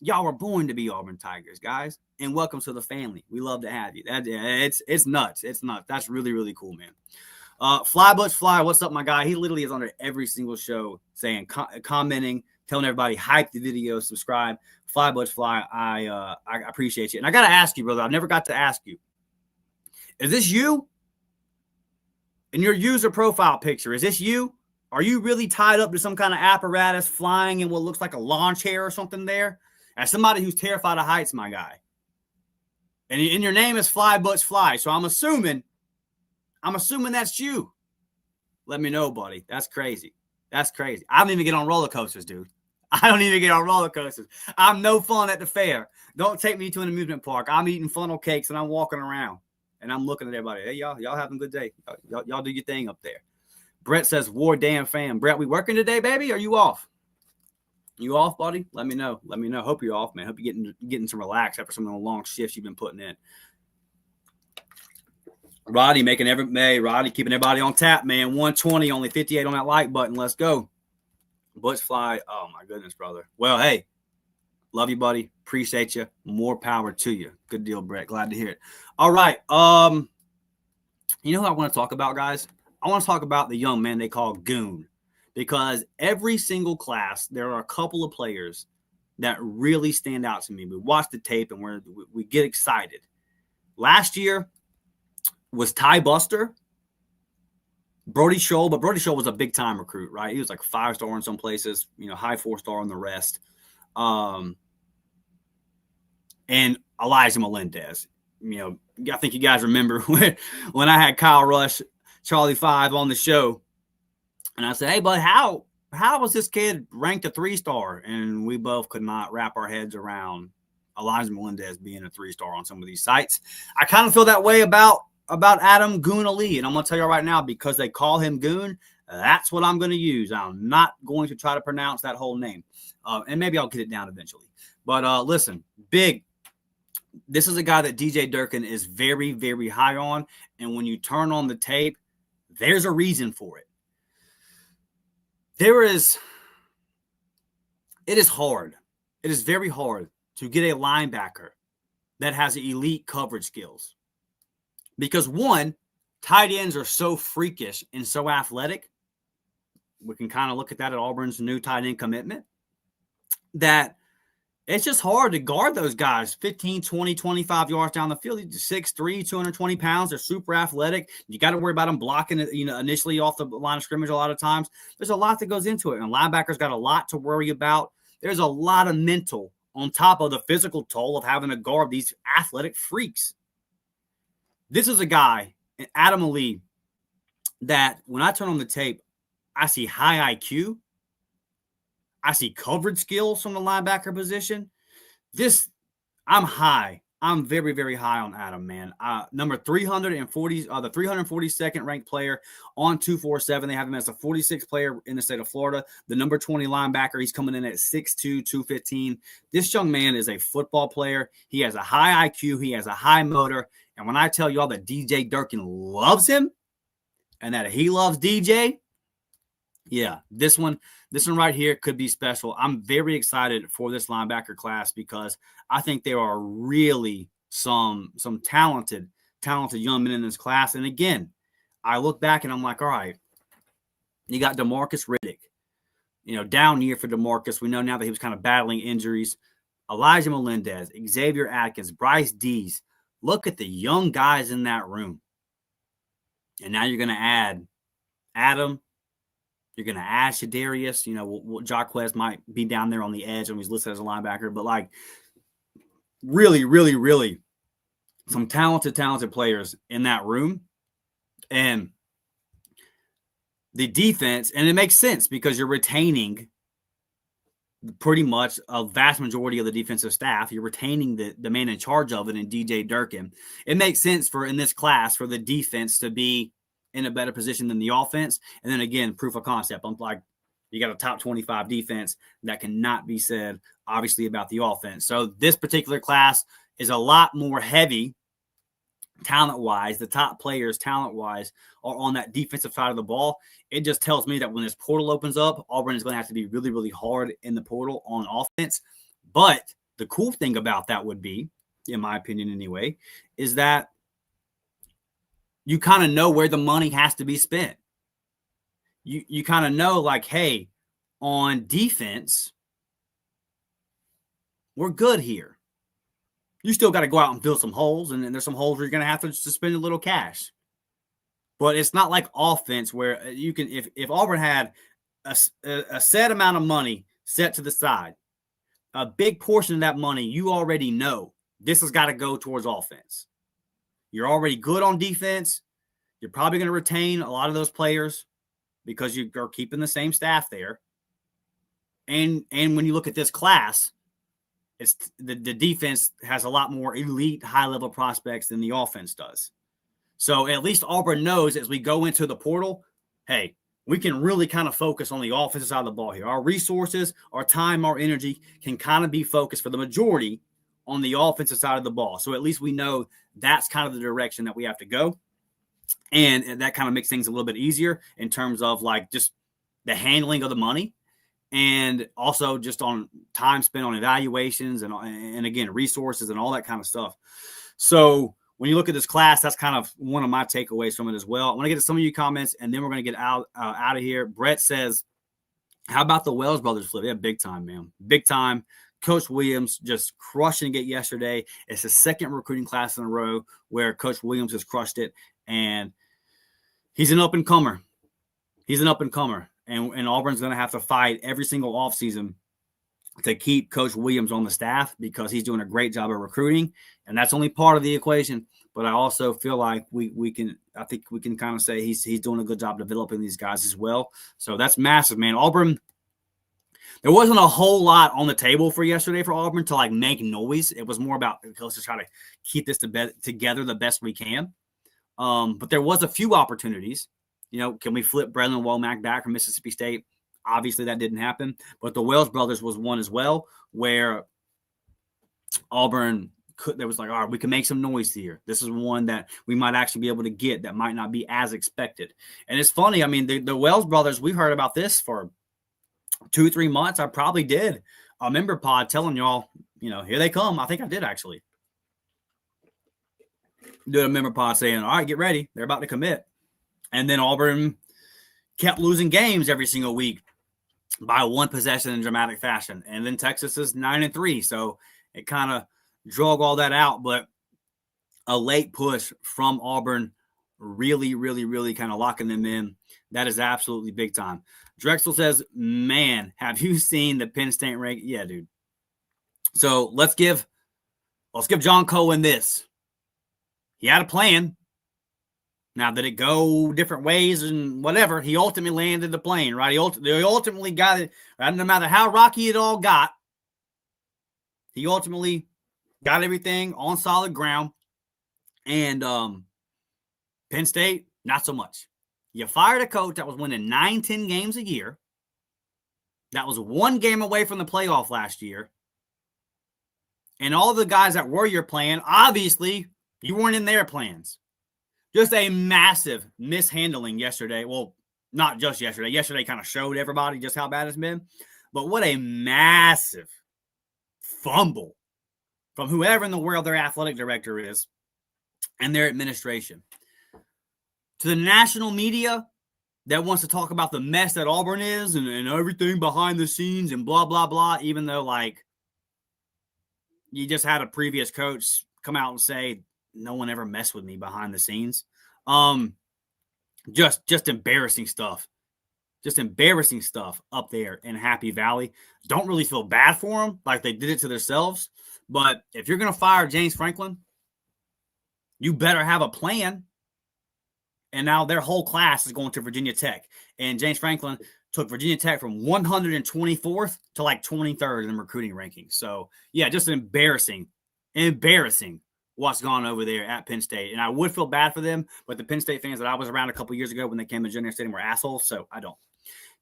Y'all were born to be Auburn Tigers, guys. And welcome to the family. We love to have you. It's nuts. It's nuts. That's really, really cool, man. Fly Butch Fly, what's up, my guy? He literally is under every single show saying, commenting, telling everybody, hype the video, subscribe. Fly Butch Fly, I appreciate you. And I got to ask you, brother, I've never got to ask you. Is this you? In your user profile picture, is this you? Are you really tied up to some kind of apparatus flying in what looks like a lawn chair or something there? As somebody who's terrified of heights, my guy. And your name is Fly Butch Fly. So I'm assuming that's you. Let me know, buddy. That's crazy. That's crazy. I don't even get on roller coasters, dude. I don't even get on roller coasters. I'm no fun at the fair. Don't take me to an amusement park. I'm eating funnel cakes and I'm walking around and I'm looking at everybody. Hey, y'all having a good day. Y'all do your thing up there. Brett says, war damn fam. Brett, we working today, baby? Are you off? You off, buddy? Let me know. Let me know. Hope you're off, man. Hope you're getting some relax after some of the long shifts you've been putting in. Roddy Roddy keeping everybody on tap, man. 120, only 58 on that like button. Let's go. Butch Fly. Oh, my goodness, brother. Well, hey, love you, buddy. Appreciate you. More power to you. Good deal, Brett. Glad to hear it. All right. You know who I want to talk about, guys? I want to talk about the young man they call Goon, because every single class, there are a couple of players that really stand out to me. We watch the tape and we get excited. Last year was Ty Buster, Brody Scholl, but Brody Scholl was a big-time recruit, right? He was like 5-star in some places, high 4-star in the rest. And Elijah Melendez. I think you guys remember when I had Kyle Rush, Charlie 5 on the show, and I said, hey, bud, how was this kid ranked a 3-star? And we both could not wrap our heads around Elijah Melendez being a 3-star on some of these sites. I kind of feel that way about Adam Goon Ali, and I'm going to tell you right now, because they call him Goon, that's what I'm going to use. I'm not going to try to pronounce that whole name, and maybe I'll get it down eventually. But listen, this is a guy that DJ Durkin is very, very high on, and when you turn on the tape, there's a reason for it. It is hard. It is very hard to get a linebacker that has elite coverage skills. Because one, tight ends are so freakish and so athletic. We can kind of look at that at Auburn's new tight end commitment, that it's just hard to guard those guys 15, 20, 25 yards down the field. 6'3", 220 pounds. They're super athletic. You got to worry about them blocking it, initially off the line of scrimmage a lot of times. There's a lot that goes into it, and linebackers got a lot to worry about. There's a lot of mental on top of the physical toll of having to guard these athletic freaks. This is a guy, Adam Ali, that when I turn on the tape, I see high IQ. I see coverage skills from the linebacker position. I'm high. I'm very, very high on Adam, man. Number 340, the 342nd ranked player on 247. They have him as the 46th player in the state of Florida. The number 20 linebacker, he's coming in at 6'2", 215. This young man is a football player. He has a high IQ. He has a high motor. And when I tell y'all that DJ Durkin loves him and that he loves DJ, yeah, this one right here could be special. I'm very excited for this linebacker class because I think there are really some talented young men in this class. And again, I look back and I'm like, all right, you got DeMarcus Riddick, down year for DeMarcus. We know now that he was kind of battling injuries. Elijah Melendez, Xavier Atkins, Bryce Dees. Look at the young guys in that room. And now you're going to add Adam. You're going to add Shadarius. Jaquez might be down there on the edge when he's listed as a linebacker. But, really, really, really some talented players in that room. And the defense, and it makes sense because you're retaining pretty much a vast majority of the defensive staff. You're retaining the man in charge of it in DJ Durkin. It makes sense in this class for the defense to be in a better position than the offense. And then again, proof of concept. I'm like, you got a top 25 defense. That cannot be said, obviously, about the offense. So this particular class is a lot more heavy talent-wise. The top players talent-wise are on that defensive side of the ball. It just tells me that when this portal opens up, Auburn is going to have to be really, really hard in the portal on offense. But the cool thing about that would be, in my opinion anyway, is that you kind of know where the money has to be spent. You kind of know, hey, on defense, we're good here. You still got to go out and fill some holes, and then there's some holes where you're going to have to spend a little cash. But it's not like offense where you can, if Auburn had a set amount of money set to the side, a big portion of that money, you already know this has got to go towards offense. You're already good on defense. You're probably going to retain a lot of those players because you are keeping the same staff there. And when you look at this class, it's the defense has a lot more elite, high-level prospects than the offense does. So at least Auburn knows as we go into the portal, hey, we can really kind of focus on the offensive side of the ball here. Our resources, our time, our energy can kind of be focused for the majority on the offensive side of the ball. So at least we know that's kind of the direction that we have to go. And that kind of makes things a little bit easier in terms of like just the handling of the money and also just on time spent on evaluations and again, resources and all that kind of stuff. So when you look at this class, that's kind of one of my takeaways from it as well. I want to get to some of your comments, and then we're going to get out of here. Brett says, how about the Wells brothers flip? Yeah, big time, man. Big time. Coach Williams just crushing it yesterday. It's the second recruiting class in a row where Coach Williams has crushed it, and he's an up-and-comer. He's an up-and-comer, and Auburn's going to have to fight every single offseason to keep Coach Williams on the staff because he's doing a great job of recruiting, and that's only part of the equation. But I also feel like I think we can kind of say he's doing a good job developing these guys as well. So that's massive, man. Auburn, there wasn't a whole lot on the table for yesterday for Auburn to like make noise. It was more about let's just try to keep this together the best we can. But there was a few opportunities. You know, can we flip Braylon Womack back from Mississippi State? Obviously, that didn't happen. But the Wells brothers was one as well, where Auburn there was like, all right, we can make some noise here. This is one that we might actually be able to get that might not be as expected. And it's funny. I mean, the Wells brothers, we heard about this for 2-3 months. I probably did a member pod telling y'all, you know, here they come. I think I did actually do a member pod saying, all right, get ready. They're about to commit. And then Auburn kept losing games every single week by one possession in dramatic fashion. And then Texas is 9-3. So it kind of drug all that out. But a late push from Auburn really, really, really kind of locking them in. That is absolutely big time. Drexel says, man, have you seen the Penn State rank? Yeah, dude. So let's give John Coleman this. He had a plan. Now, did it go different ways and whatever? He ultimately landed the plane, right? He ultimately got it. Right? No matter how rocky it all got, he ultimately got everything on solid ground. And Penn State, not so much. You fired a coach that was winning 9-10 games a year. That was one game away from the playoff last year. And all the guys that were your plan, obviously, you weren't in their plans. Just a massive mishandling yesterday. Well, not just yesterday. Yesterday kind of showed everybody just how bad it's been. But what a massive fumble from whoever in the world their athletic director is and their administration. To the national media that wants to talk about the mess that Auburn is and everything behind the scenes and blah, blah, blah, even though, like, you just had a previous coach come out and say, no one ever messed with me behind the scenes. Just embarrassing stuff. Just embarrassing stuff up there in Happy Valley. Don't really feel bad for them, like they did it to themselves. But if you're going to fire James Franklin, you better have a plan. And now their whole class is going to Virginia Tech. And James Franklin took Virginia Tech from 124th to like 23rd in the recruiting rankings. So, yeah, just embarrassing what's gone over there at Penn State. And I would feel bad for them, but the Penn State fans that I was around a couple years ago when they came to Junior Stadium were assholes, so I don't.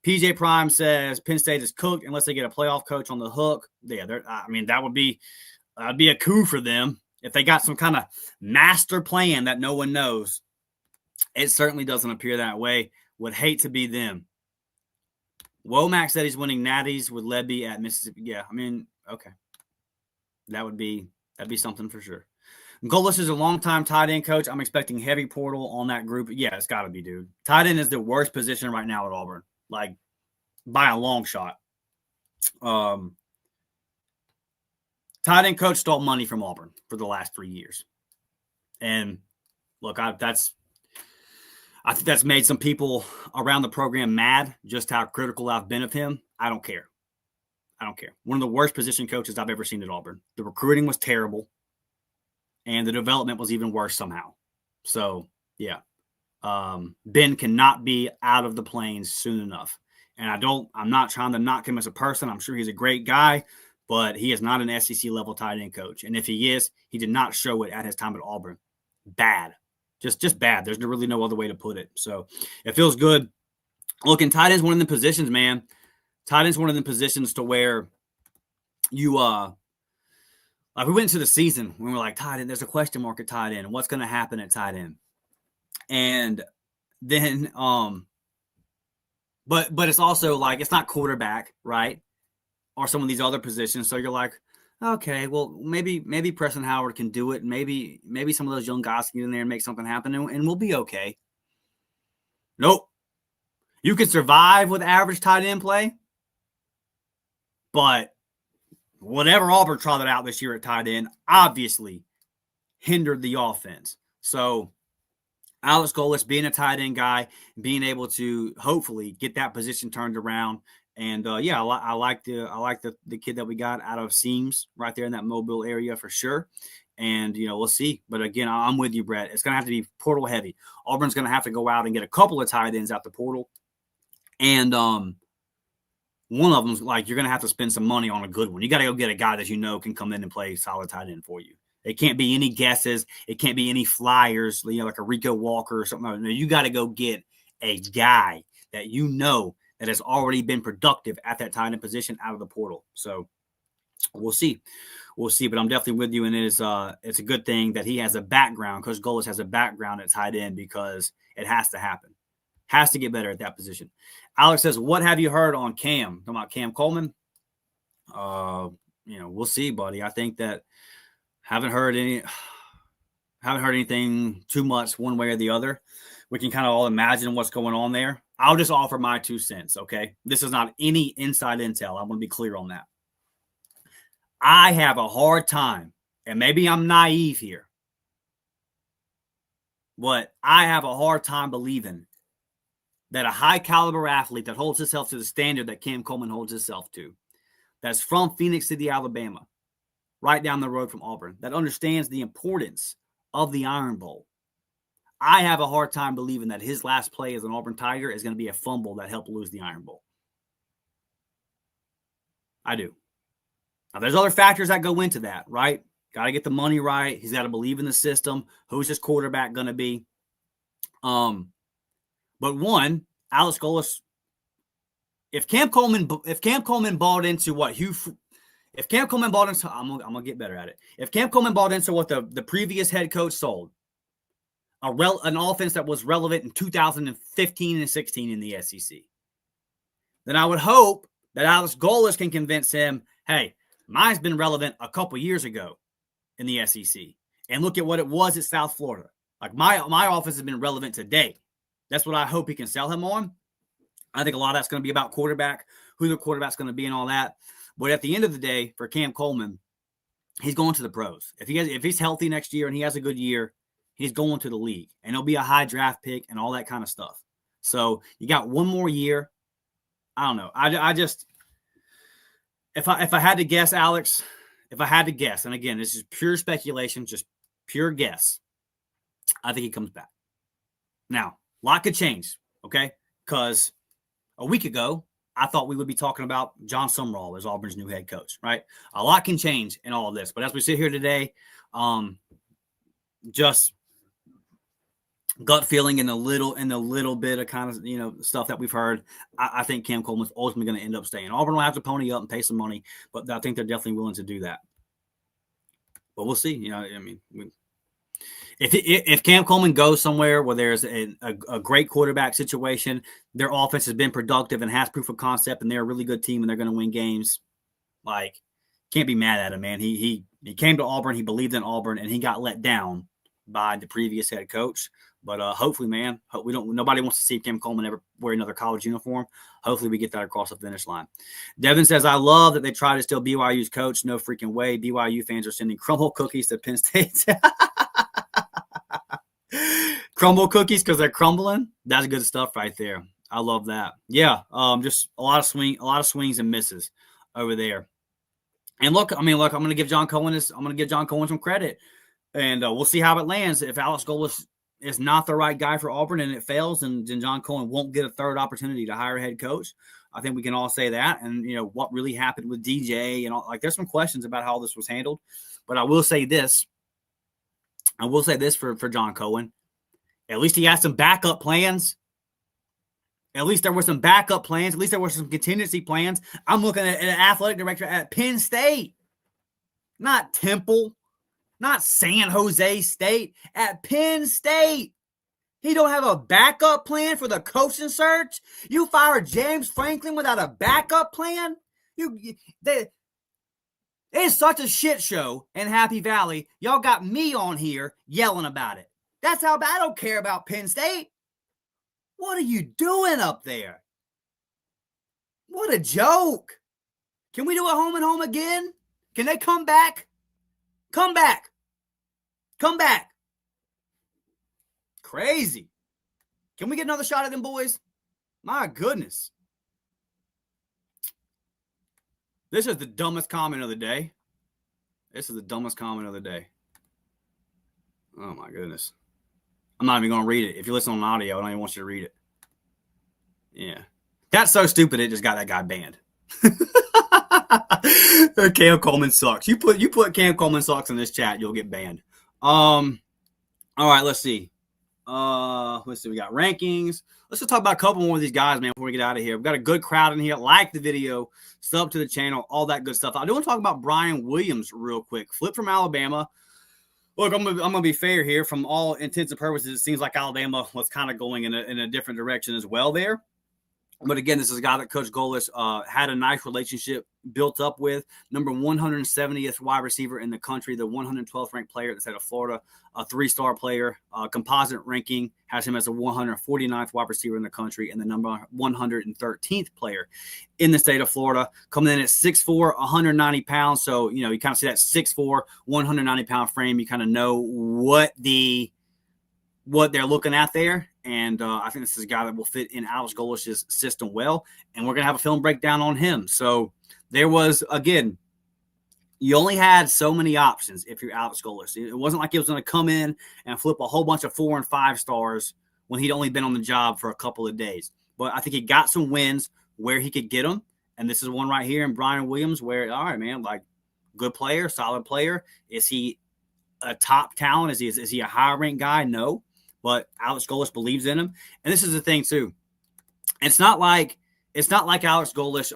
PJ Prime says Penn State is cooked unless they get a playoff coach on the hook. Yeah, I mean, that would be a coup for them if they got some kind of master plan that no one knows. It certainly doesn't appear that way. Would hate to be them. Womack said he's winning natties with Lebby at Mississippi. Yeah, I mean, okay. That'd be something for sure. Golesh is a longtime tight end coach. I'm expecting heavy portal on that group. Yeah, it's got to be, dude. Tight end is the worst position right now at Auburn, like by a long shot. Tight end coach stole money from Auburn for the last 3 years. And look, I think that's made some people around the program mad, just how critical I've been of him. I don't care. One of the worst position coaches I've ever seen at Auburn. The recruiting was terrible, and the development was even worse somehow. So, yeah. Ben cannot be out of the plains soon enough. And I'm not trying to knock him as a person. I'm sure he's a great guy, but he is not an SEC level tight end coach. And if he is, he did not show it at his time at Auburn. Bad. Just bad. There's really no other way to put it. So it feels good. Look, tight end's one of the positions, man. Tight end's one of the positions to where you like we went into the season when we were like, tight end, there's a question mark at tight end. What's going to happen at tight end? And then but it's also like it's not quarterback, right? Or some of these other positions. So you're like, okay, well, maybe Preston Howard can do it. Maybe some of those young guys can get in there and make something happen, and we'll be okay. Nope. You can survive with average tight end play, but whatever Auburn trotted out this year at tight end obviously hindered the offense. So Alex Golesh being a tight end guy, being able to hopefully get that position turned around. And yeah, I like the kid that we got out of Seams right there in that Mobile area for sure. And, we'll see. But again, I'm with you, Brett. It's going to have to be portal heavy. Auburn's going to have to go out and get a couple of tight ends out the portal. And one of them's like, you're going to have to spend some money on a good one. You got to go get a guy that can come in and play solid tight end for you. It can't be any guesses. It can't be any flyers, like a Rico Walker or something. No, you got to go get a guy that that has already been productive at that tight end position out of the portal. So we'll see. But I'm definitely with you, and it's a good thing that he has a background. Coach Golesh has a background at tight end because it has to happen. Has to get better at that position. Alex says, what have you heard on Cam? Talking about Cam Coleman? We'll see, buddy. I think that haven't heard anything too much one way or the other. We can kind of all imagine what's going on there. I'll just offer my 2 cents, okay? This is not any inside intel. I want to be clear on that. I have a hard time, and maybe I'm naive here, but I have a hard time believing that a high-caliber athlete that holds himself to the standard that Cam Coleman holds himself to, that's from Phoenix City, Alabama, right down the road from Auburn, that understands the importance of the Iron Bowl. I have a hard time believing that his last play as an Auburn Tiger is going to be a fumble that helped lose the Iron Bowl. I do. Now, there's other factors that go into that, right? Got to get the money right. He's got to believe in the system. Who's his quarterback going to be? But one, Alex Golesh, if Cam Coleman bought into what if Cam Coleman bought into, I'm gonna get better at it. If Cam Coleman bought into what the previous head coach sold, an offense that was relevant in 2015 and 16 in the SEC, then I would hope that Alex Golesh can convince him, hey, mine's been relevant a couple years ago in the SEC. And look at what it was at South Florida. Like my offense has been relevant today. That's what I hope he can sell him on. I think a lot of that's going to be about quarterback, who the quarterback's going to be and all that. But at the end of the day, for Cam Coleman, he's going to the pros. If he's healthy next year and he has a good year, he's going to the league. And he'll be a high draft pick and all that kind of stuff. So you got one more year. I don't know. I just if I had to guess, Alex, and again, this is pure speculation, just pure guess, I think he comes back. Now, a lot could change, okay? Because a week ago, I thought we would be talking about John Sumrall as Auburn's new head coach, right? A lot can change in all of this. But as we sit here today, just gut feeling and a little bit of kind of, stuff that we've heard, I think Cam Coleman's ultimately going to end up staying. Auburn will have to pony up and pay some money, but I think they're definitely willing to do that. But we'll see. If Cam Coleman goes somewhere where there's a great quarterback situation, their offense has been productive and has proof of concept, and they're a really good team and they're going to win games, like, can't be mad at him, man. He came to Auburn, he believed in Auburn, and he got let down by the previous head coach. But hopefully, man, nobody wants to see Cam Coleman ever wear another college uniform. Hopefully we get that across the finish line. Devin says, I love that they try to steal BYU's coach. No freaking way. BYU fans are sending crumble cookies to Penn State. Crumble cookies because they're crumbling. That's good stuff right there. I love that. Yeah, just a lot of swings and misses over there. And look, I'm going to give John Cohen some credit, and we'll see how it lands. If Alex Golesh is not the right guy for Auburn and it fails, and then John Cohen won't get a third opportunity to hire a head coach. I think we can all say that. And what really happened with DJ and all, like, there's some questions about how this was handled. But I will say this. For John Cohen. At least he had some backup plans. At least there were some backup plans. At least there were some contingency plans. I'm looking at an athletic director at Penn State, not Temple, not San Jose State, at Penn State. He don't have a backup plan for the coaching search. You fired James Franklin without a backup plan. It's such a shit show in Happy Valley. Y'all got me on here yelling about it. That's how bad I don't care about Penn State. What are you doing up there? What a joke. Can we do a home and home again? Can they come back? Come back. Come back. Crazy. Can we get another shot at them boys? My goodness. This is the dumbest comment of the day. Oh, my goodness. I'm not even going to read it. If you listen on audio, I don't even want you to read it. Yeah. That's so stupid, it just got that guy banned. Cam Coleman sucks. You put Cam Coleman sucks in this chat, you'll get banned. All right, let's see. We got rankings. Let's just talk about a couple more of these guys, man, before we get out of here. We've got a good crowd in here. Like the video, sub to the channel, all that good stuff. I do want to talk about Brian Williams real quick. Flip from Alabama. Look, I'm gonna be fair here. From all intents and purposes, it seems like Alabama was kind of going in a different direction as well there. But again, this is a guy that Coach Golesh had a nice relationship built up with. Number 170th wide receiver in the country, the 112th ranked player at the state of Florida, a 3-star player. Composite ranking has him as a 149th wide receiver in the country and the number 113th player in the state of Florida. Coming in at 6'4", 190 pounds. So, you kind of see that 6'4", 190-pound frame. You kind of know what they're looking at there. And I think this is a guy that will fit in Alex Golesh's system well. And we're going to have a film breakdown on him. So there was, again, you only had so many options if you're Alex Golesh. It wasn't like he was going to come in and flip a whole bunch of 4 and 5 stars when he'd only been on the job for a couple of days. But I think he got some wins where he could get them. And this is one right here in Brian Williams where, all right, man, like, good player, solid player. Is he a top talent? Is he a high-ranked guy? No. But Alex Golesh believes in him. And this is the thing, too. It's not like Alex Golesh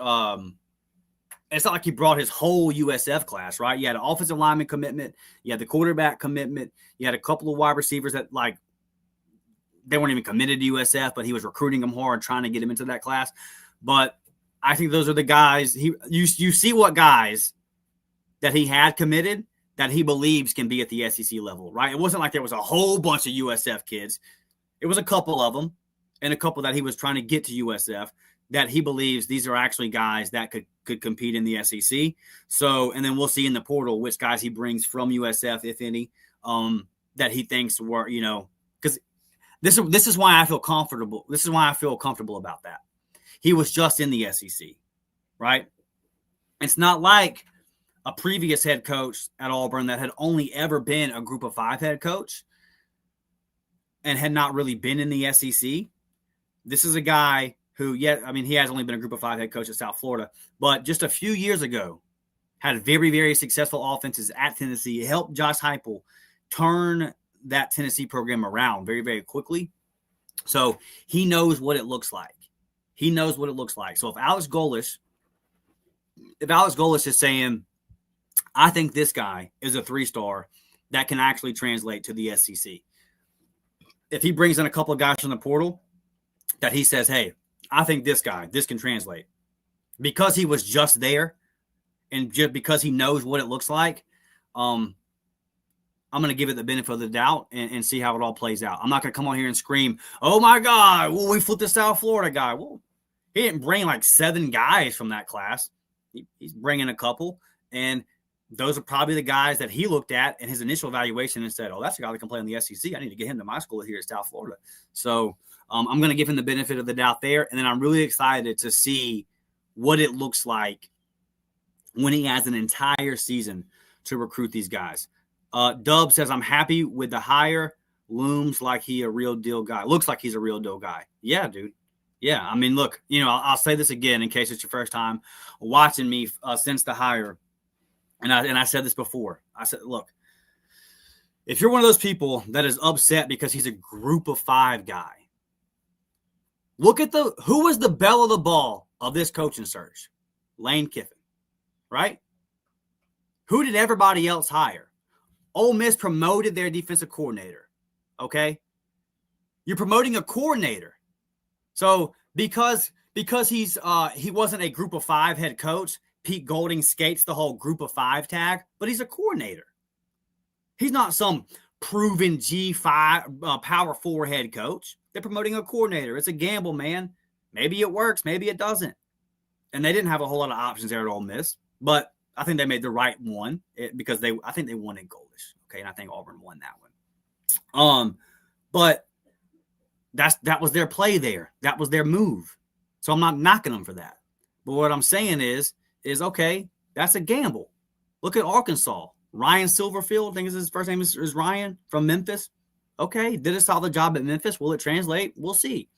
it's not like he brought his whole USF class, right? You had an offensive lineman commitment. You had the quarterback commitment. You had a couple of wide receivers that, like, they weren't even committed to USF, but he was recruiting them hard, trying to get them into that class. But I think those are the guys. You see what guys that he had committed that he believes can be at the SEC level, right? It wasn't like there was a whole bunch of USF kids. It was a couple of them and a couple that he was trying to get to USF that he believes these are actually guys that could compete in the SEC. So, and then we'll see in the portal which guys he brings from USF, if any, that he thinks were, because this is why I feel comfortable. This is why I feel comfortable about that. He was just in the SEC, right? It's not like a previous head coach at Auburn that had only ever been a group of 5 head coach and had not really been in the SEC. This is a guy who, he has only been a group of 5 head coach at South Florida, but just a few years ago had very, very successful offenses at Tennessee. It helped Josh Heupel turn that Tennessee program around very, very quickly. So he knows what it looks like. So if Alex Golesh is saying, I think this guy is a 3-star that can actually translate to the SEC. If he brings in a couple of guys from the portal that he says, hey, I think this can translate because he was just there and just because he knows what it looks like. I'm going to give it the benefit of the doubt and see how it all plays out. I'm not going to come on here and scream, oh my God, well, we flipped the South Florida guy. Well, he didn't bring like 7 guys from that class. He's bringing a couple. And those are probably the guys that he looked at in his initial evaluation and said, oh, that's a guy that can play in the SEC. I need to get him to my school here at South Florida. So I'm going to give him the benefit of the doubt there. And then I'm really excited to see what it looks like when he has an entire season to recruit these guys. Dub says, I'm happy with the hire. Looms like he a real deal guy. Looks like he's a real deal guy. Yeah, dude. Yeah. I mean, look, I'll say this again in case it's your first time watching me since the hire. And I said this before. I said, look, if you're one of those people that is upset because he's a group of 5 guy, look at who was the belle of the ball of this coaching search? Lane Kiffin, right? Who did everybody else hire? Ole Miss promoted their defensive coordinator, okay? You're promoting a coordinator. So because he wasn't a group of 5 head coach, Pete Golding skates the whole group of 5 tag, but he's a coordinator. He's not some proven G5 power 4 head coach. They're promoting a coordinator. It's a gamble, man. Maybe it works. Maybe it doesn't. And they didn't have a whole lot of options there at Ole Miss, but I think they made the right one because I think they won in Golesh. Okay. And I think Auburn won that one. But that was their play there. That was their move. So I'm not knocking them for that. But what I'm saying is okay, that's a gamble. Look at Arkansas. Ryan Silverfield, I think his first name is Ryan, from Memphis. Okay, did a solid job at Memphis. Will it translate? We'll see.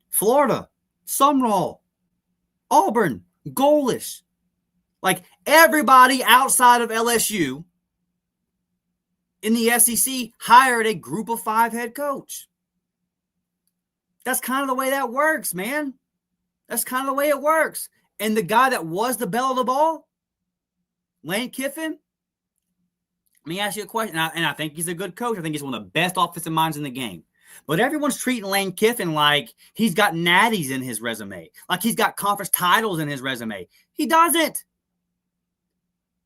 Florida, Sumrall, Auburn, Golesh. Like everybody outside of LSU in the SEC hired a group of 5 head coach. That's kind of the way that works, man. That's kind of the way it works. And the guy that was the belle of the ball, Lane Kiffin, let me ask you a question. And I think he's a good coach. I think he's one of the best offensive minds in the game. But everyone's treating Lane Kiffin like he's got natties in his resume, like he's got conference titles in his resume. He doesn't.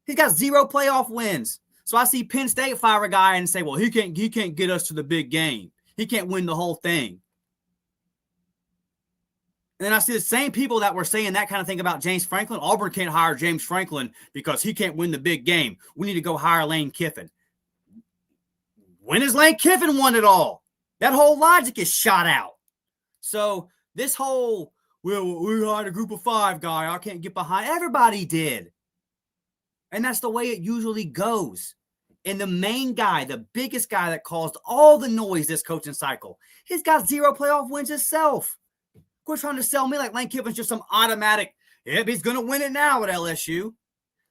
He's got 0 playoff wins. So I see Penn State fire a guy and say, well, he can't get us to the big game. He can't win the whole thing. And then I see the same people that were saying that kind of thing about James Franklin. Auburn can't hire James Franklin because he can't win the big game. We need to go hire Lane Kiffin. When has Lane Kiffin won it all? That whole logic is shot out. So this whole, well, we hired a group of 5 guy, I can't get behind. Everybody did. And that's the way it usually goes. And the main guy, the biggest guy that caused all the noise this coaching cycle, he's got 0 playoff wins himself. Quit trying to sell me like Lane Kiffin's just some automatic, yep, he's going to win it now at LSU.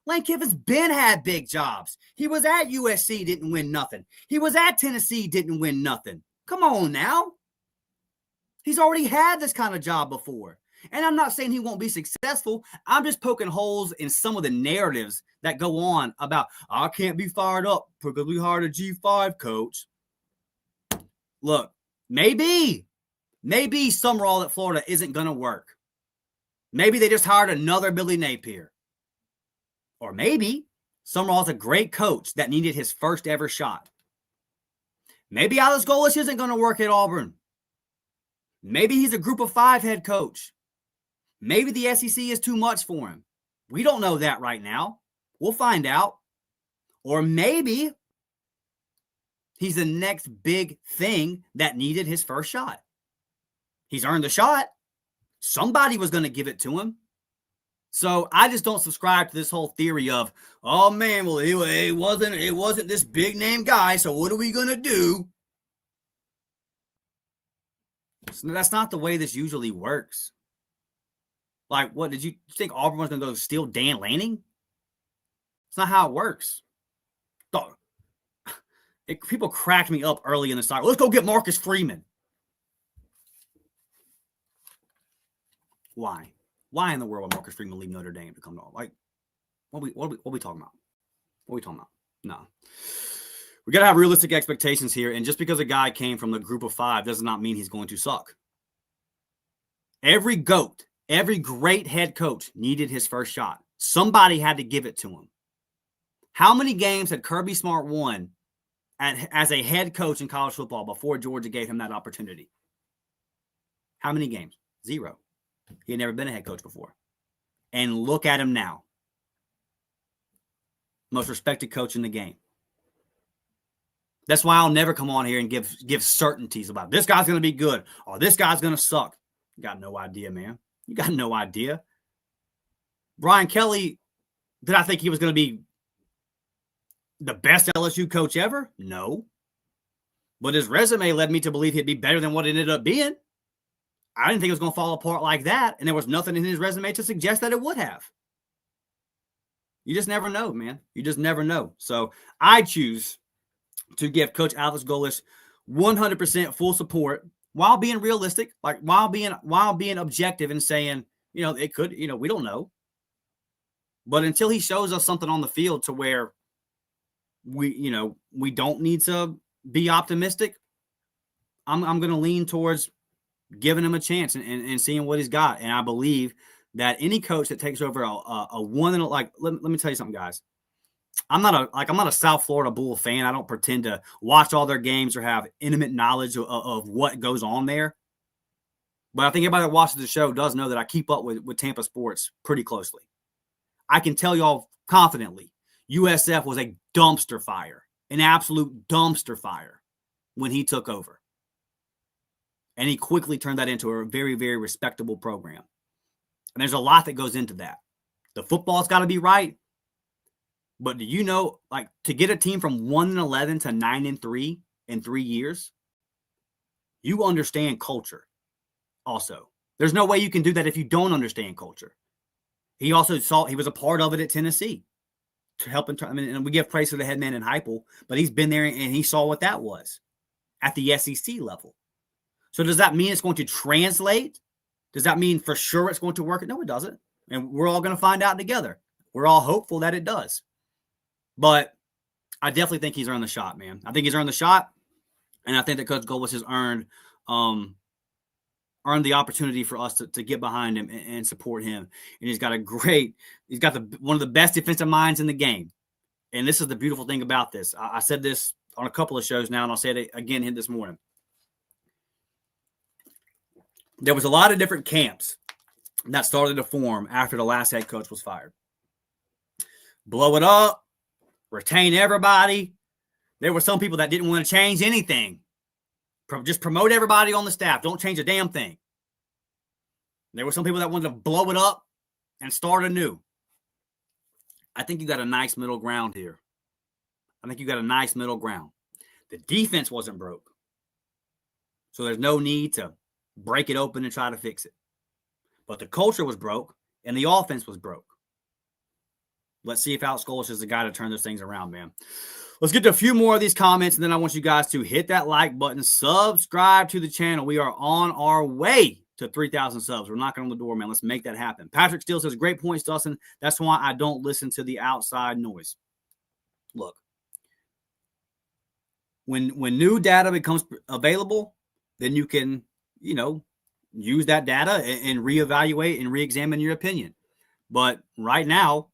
Lane Kiffin's been had big jobs. He was at USC, didn't win nothing. He was at Tennessee, didn't win nothing. Come on now. He's already had this kind of job before. And I'm not saying he won't be successful. I'm just poking holes in some of the narratives that go on about, I can't be fired up because we hired a G5 coach. Look, maybe Sumrall at Florida isn't going to work. Maybe they just hired another Billy Napier. Or maybe Sumrall's a great coach that needed his first ever shot. Maybe Alex Golesh isn't going to work at Auburn. Maybe he's a group of 5 head coach. Maybe the SEC is too much for him. We don't know that right now. We'll find out. Or maybe he's the next big thing that needed his first shot. He's earned the shot. Somebody was going to give it to him. So I just don't subscribe to this whole theory of, oh man, well, it wasn't this big name guy, so what are we going to do? So that's not the way this usually works. Like, what, did you think Auburn was going to go steal Dan Lanning? It's not how it works. People cracked me up early in the cycle. Let's go get Marcus Freeman. Why? Why in the world would Marcus Freeman leave Notre Dame to come to Auburn? Like, what are we talking about? What are we talking about? No. We got to have realistic expectations here. And just because a guy came from the group of 5 does not mean he's going to suck. Every GOAT, every great head coach needed his first shot. Somebody had to give it to him. How many games had Kirby Smart won as a head coach in college football before Georgia gave him that opportunity? How many games? 0. He had never been a head coach before. And look at him now. most respected coach in the game. That's why I'll never come on here and give certainties about this guy's going to be good or this guy's going to suck. You got no idea, man. You got no idea. Brian Kelly, did I think he was going to be the best LSU coach ever? No. But his resume led me to believe he'd be better than what it ended up being. I didn't think it was going to fall apart like that, and there was nothing in his resume to suggest that it would have. You just never know, man. You just never know. So I choose to give Coach Alex Golesh 100% full support while being realistic, like while being objective and saying, it could, we don't know. But until he shows us something on the field to where we don't need to be optimistic, I'm going to lean towards giving him a chance and seeing what he's got. And I believe that any coach that takes over a one, like, let me tell you something, guys. I'm not a South Florida Bull fan. I don't pretend to watch all their games or have intimate knowledge of what goes on there. But I think everybody that watches the show does know that I keep up with Tampa sports pretty closely. I can tell y'all confidently, USF was a dumpster fire, an absolute dumpster fire when he took over. And he quickly turned that into a very, very respectable program. And there's a lot that goes into that. The football's got to be right. But do you know, like, to get a team from 1-11 to 9-3 in 3 years, you understand culture also. There's no way you can do that if you don't understand culture. He also he was a part of it at Tennessee to help him. And we give praise to the head man in Heupel, but he's been there and he saw what that was at the SEC level. So does that mean it's going to translate? Does that mean for sure it's going to work? No, it doesn't. And we're all going to find out together. We're all hopeful that it does. But I definitely think he's earned the shot, man. I think he's earned the shot. And I think that Coach Golesh has earned the opportunity for us to get behind him and support him. And he's got one of the best defensive minds in the game. And this is the beautiful thing about this. I said this on a couple of shows now, and I'll say it again this morning. There was a lot of different camps that started to form after the last head coach was fired. Blow it up, retain everybody. There were some people that didn't want to change anything. Just promote everybody on the staff. Don't change a damn thing. There were some people that wanted to blow it up and start anew. I think you got a nice middle ground here. The defense wasn't broke. So there's no need to break it open and try to fix it. But the culture was broke and the offense was broke. Let's see if Alex Golesh is the guy to turn those things around, man. Let's get to a few more of these comments, and then I want you guys to hit that like button, subscribe to the channel. We are on our way to 3,000 subs. We're knocking on the door, man. Let's make that happen. Patrick Steele says, great points, Dustin. That's why I don't listen to the outside noise. Look, when new data becomes available, then you can, use that data and reevaluate and reexamine your opinion. But right now,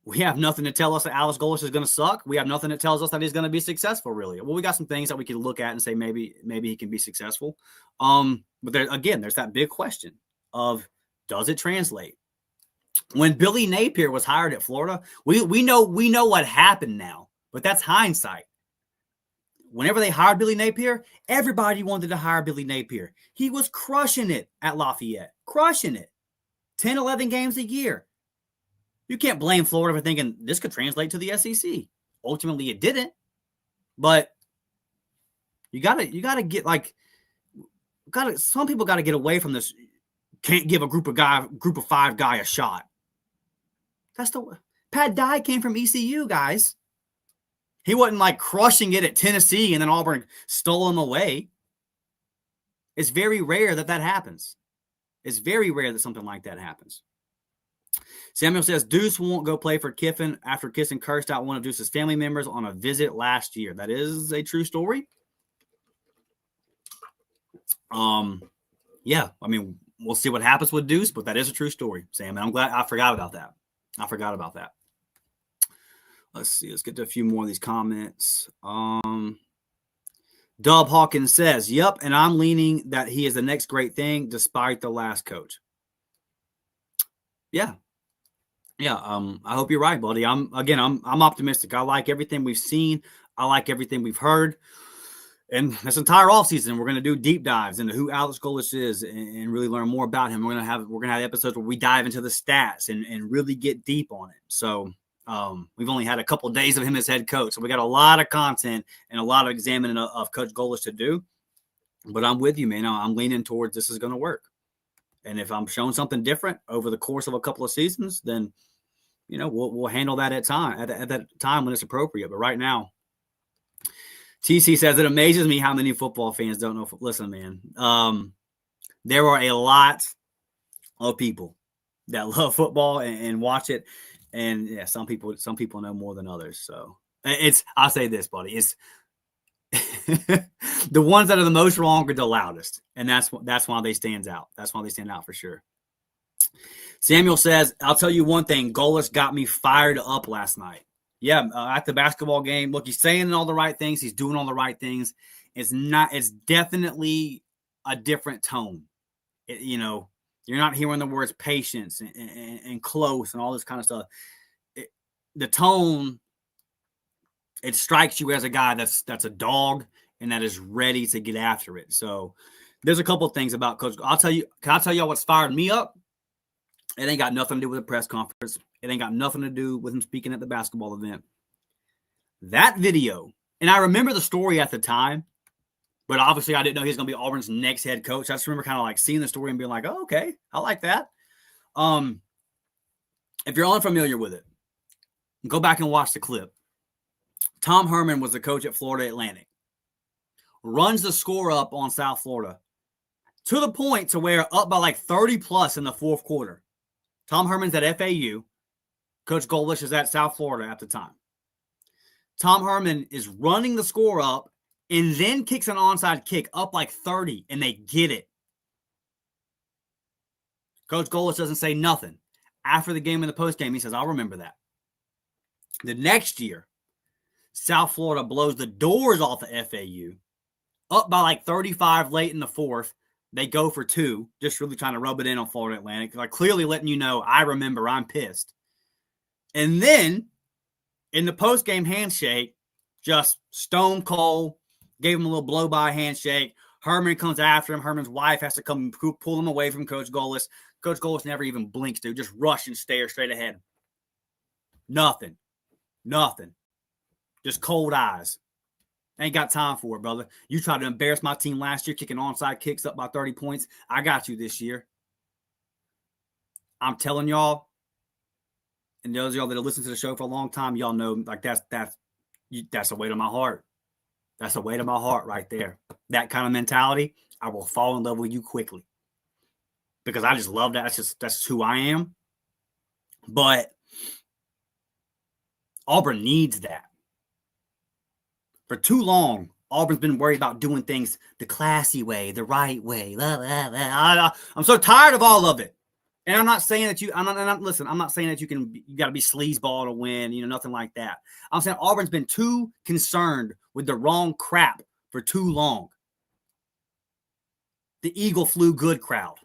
we have nothing to tell us that Alex Golesh is going to suck. We have nothing that tells us that he's going to be successful, really. Well, we got some things that we can look at and say maybe he can be successful. But there's that big question of, does it translate? When Billy Napier was hired at Florida, we know what happened now, but that's hindsight. Whenever they hired Billy Napier, everybody wanted to hire Billy Napier. He was crushing it at Lafayette, crushing it. 10, 11 games a year. You can't blame Florida for thinking this could translate to the SEC. Ultimately, it didn't. But you gotta get some people gotta get away from this. Can't give a group of 5 guy a shot. Pat Dye came from ECU, guys. He wasn't like crushing it at Tennessee and then Auburn stole him away. It's very rare that happens. It's very rare that something like that happens. Samuel says, Deuce won't go play for Kiffin after kissing cursed out one of Deuce's family members on a visit last year. That is a true story. Yeah, I mean, we'll see what happens with Deuce, but that is a true story, Sam. And I'm glad I forgot about that. Let's see. Let's get to a few more of these comments. Dub Hawkins says, yep, and I'm leaning that he is the next great thing despite the last coach. Yeah. Yeah, I hope you're right, buddy. I'm optimistic. I like everything we've seen. I like everything we've heard. And this entire offseason, we're going to do deep dives into who Alex Golesh is and really learn more about him. We're going to have episodes where we dive into the stats and really get deep on it. So we've only had a couple of days of him as head coach, so we got a lot of content and a lot of examining of Coach Golesh to do. But I'm with you, man. I'm leaning towards this is going to work. And if I'm showing something different over the course of a couple of seasons, then we'll handle that at that time when it's appropriate. But right now, TC says it amazes me how many football fans don't know. Listen, man, there are a lot of people that love football and watch it, and yeah, some people know more than others. So I'll say this, buddy, it's the ones that are the most wrong are the loudest, and that's why they stand out. That's why they stand out for sure. Samuel says, "I'll tell you one thing. Golesh got me fired up last night." Yeah, at the basketball game. Look, he's saying all the right things. He's doing all the right things. It's definitely a different tone. You're not hearing the words patience and close and all this kind of stuff. The tone, it strikes you as a guy that's a dog and that is ready to get after it. So there's a couple of things about Coach. Can I tell you what's fired me up? It ain't got nothing to do with the press conference. It ain't got nothing to do with him speaking at the basketball event. That video, and I remember the story at the time, but obviously I didn't know he was going to be Auburn's next head coach. I just remember kind of like seeing the story and being like, oh, okay, I like that. If you're unfamiliar with it, go back and watch the clip. Tom Herman was the coach at Florida Atlantic. Runs the score up on South Florida to the point to where up by like 30 plus in the fourth quarter. Tom Herman's at FAU. Coach Golesh is at South Florida at the time. Tom Herman is running the score up and then kicks an onside kick up like 30, and they get it. Coach Golesh doesn't say nothing. After the game and the postgame, he says, I'll remember that. The next year, South Florida blows the doors off of FAU. Up by like 35 late in the fourth. They go for two, just really trying to rub it in on Florida Atlantic. Like clearly letting you know, I remember, I'm pissed. And then in the post-game handshake, just stone cold, gave him a little blow-by handshake. Herman comes after him. Herman's wife has to come pull him away from Coach Golesh. Coach Golesh never even blinks, dude. Just rush and stare straight ahead. Nothing. Just cold eyes. Ain't got time for it, brother. You tried to embarrass my team last year, kicking onside kicks up by 30 points. I got you this year. I'm telling y'all, and those of y'all that have listened to the show for a long time, y'all know like that's a weight on my heart. That's a weight on my heart right there. That kind of mentality, I will fall in love with you quickly. Because I just love that. That's who I am. But Auburn needs that. For too long, Auburn's been worried about doing things the classy way, the right way. Blah, blah, blah. I'm so tired of all of it. And I'm not saying that I'm not saying that you got to be sleazeball to win, nothing like that. I'm saying Auburn's been too concerned with the wrong crap for too long. The Eagle flew good crowd.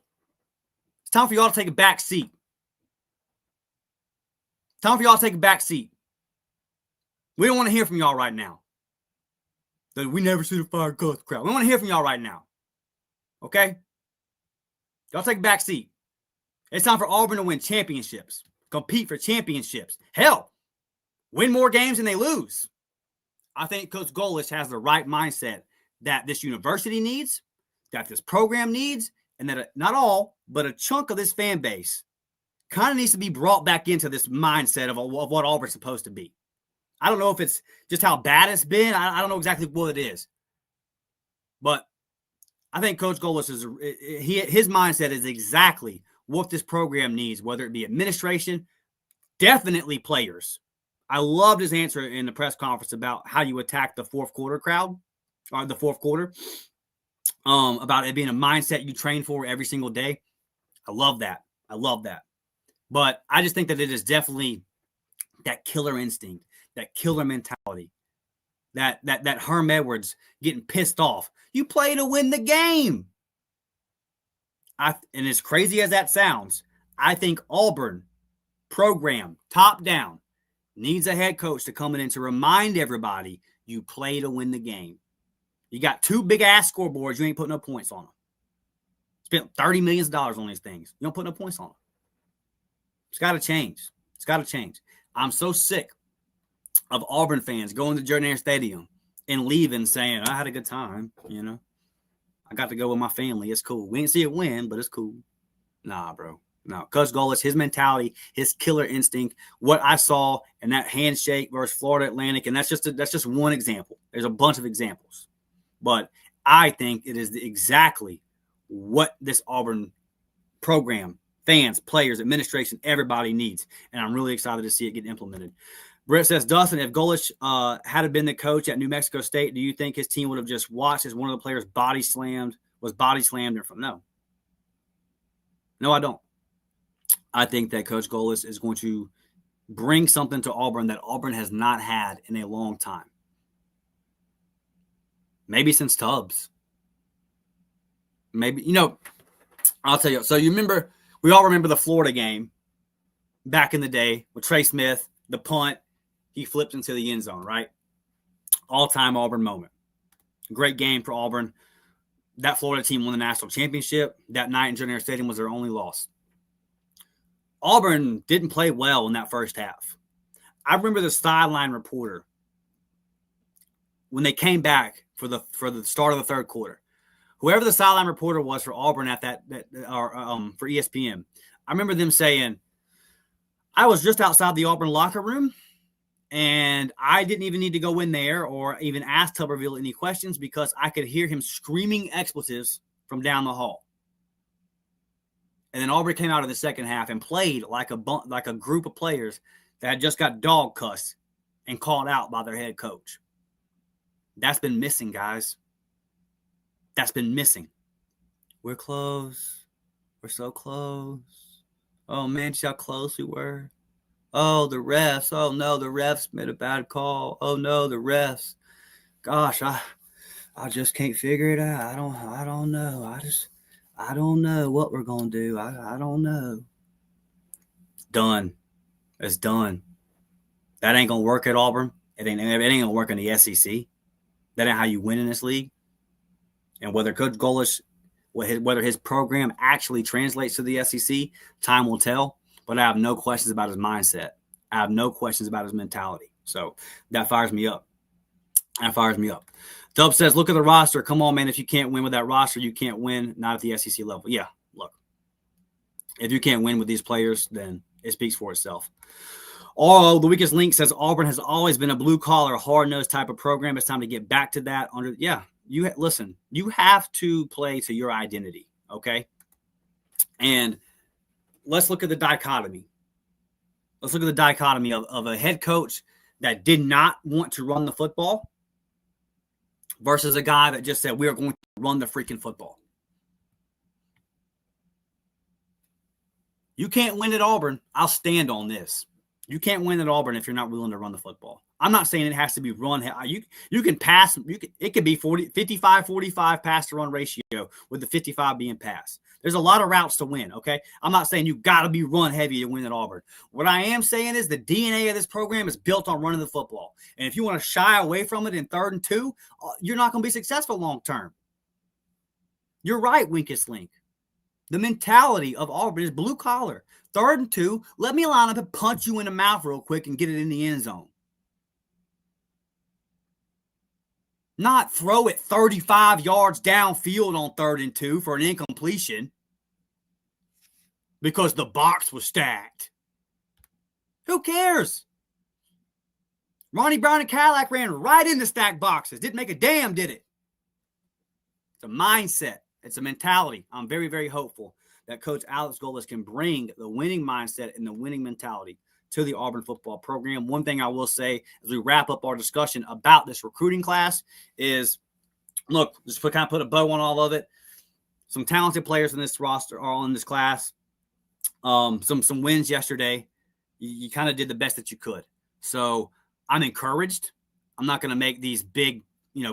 It's time for y'all to take a back seat. We don't want to hear from y'all right now. That we never should have fired Coach crowd. We want to hear from y'all right now. Okay? Y'all take a back seat. It's time for Auburn to win championships. Compete for championships. Hell, win more games than they lose. I think Coach Golesh has the right mindset that this university needs, that this program needs, and that not all, but a chunk of this fan base kind of needs to be brought back into this mindset of what Auburn's supposed to be. I don't know if it's just how bad it's been. I don't know exactly what it is. But I think Coach Golesh his mindset is exactly what this program needs, whether it be administration, definitely players. I loved his answer in the press conference about how you attack the fourth quarter crowd, or the fourth quarter, about it being a mindset you train for every single day. I love that. But I just think that it is definitely that killer instinct, that killer mentality, that Herm Edwards getting pissed off. You play to win the game. And as crazy as that sounds, I think Auburn program, top down, needs a head coach to come in to remind everybody you play to win the game. You got 2 big-ass scoreboards. You ain't putting no points on them. Spent $30 million on these things. You don't put no points on them. It's got to change. It's got to change. I'm so sick of Auburn fans going to Jordan Stadium and leaving saying, I had a good time, you know. I got to go with my family. It's cool. We didn't see it win, but it's cool. Nah, bro. No. Coach Golesh, his mentality, his killer instinct, what I saw in that handshake versus Florida Atlantic, and that's just one example. There's a bunch of examples. But I think it is exactly what this Auburn program, fans, players, administration, everybody needs. And I'm really excited to see it get implemented. Brett says, Dustin, if Golesh had been the coach at New Mexico State, do you think his team would have just watched as one of the players was body slammed or from? No. No, I don't. I think that Coach Golesh is going to bring something to Auburn that Auburn has not had in a long time. Maybe since Tubbs. Maybe, I'll tell you. So we all remember the Florida game back in the day with Trey Smith, the punt. He flipped into the end zone, right? All-time Auburn moment. Great game for Auburn. That Florida team won the national championship. That night in Jordan Stadium was their only loss. Auburn didn't play well in that first half. I remember the sideline reporter when they came back for the start of the third quarter. Whoever the sideline reporter was for Auburn at for ESPN, I remember them saying, I was just outside the Auburn locker room, and I didn't even need to go in there or even ask Tuberville any questions because I could hear him screaming expletives from down the hall. And then Auburn came out in the second half and played like a group of players that had just got dog cussed and called out by their head coach. That's been missing, guys. That's been missing. We're close. We're so close. Oh, man, see how close we were? Oh, the refs. Oh, no, the refs made a bad call. Oh, no, the refs. Gosh, I just can't figure it out. I don't know. I don't know what we're going to do. I don't know. Done. It's done. That ain't going to work at Auburn. It ain't going to work in the SEC. That ain't how you win in this league. And whether Coach Golesh, whether his program actually translates to the SEC, time will tell. But I have no questions about his mindset. I have no questions about his mentality. So that fires me up. That fires me up. Dub says, look at the roster. Come on, man. If you can't win with that roster, you can't win. Not at the SEC level. Yeah, look. If you can't win with these players, then it speaks for itself. The weakest link says Auburn has always been a blue-collar, hard-nosed type of program. It's time to get back to that. Listen, you have to play to your identity, okay? And let's look at the dichotomy. Let's look at the dichotomy of a head coach that did not want to run the football versus a guy that just said, we are going to run the freaking football. You can't win at Auburn. I'll stand on this. You can't win at Auburn if you're not willing to run the football. I'm not saying it has to be run. You can pass. It could be 55-45 pass to run ratio with the 55 being pass. There's a lot of routes to win, okay? I'm not saying you got to be run heavy to win at Auburn. What I am saying is the DNA of this program is built on running the football. And if you want to shy away from it in 3rd and 2, you're not going to be successful long term. You're right, Winkest Link. The mentality of Auburn is blue collar. 3rd and 2, let me line up and punch you in the mouth real quick and get it in the end zone. Not throw it 35 yards downfield on 3rd and 2 for an incompletion because the box was stacked. Who cares? Ronnie Brown and Cadillac ran right into stacked boxes. Didn't make a damn, did it? It's a mindset. It's a mentality. I'm very, very hopeful that Coach Alex Golesh can bring the winning mindset and the winning mentality to the Auburn football program. One thing I will say as we wrap up our discussion about this recruiting class is, look, just to kind of put a bow on all of it, some talented players in this roster are in this class. Some wins yesterday. You kind of did the best that you could. So I'm encouraged. I'm not going to make these big,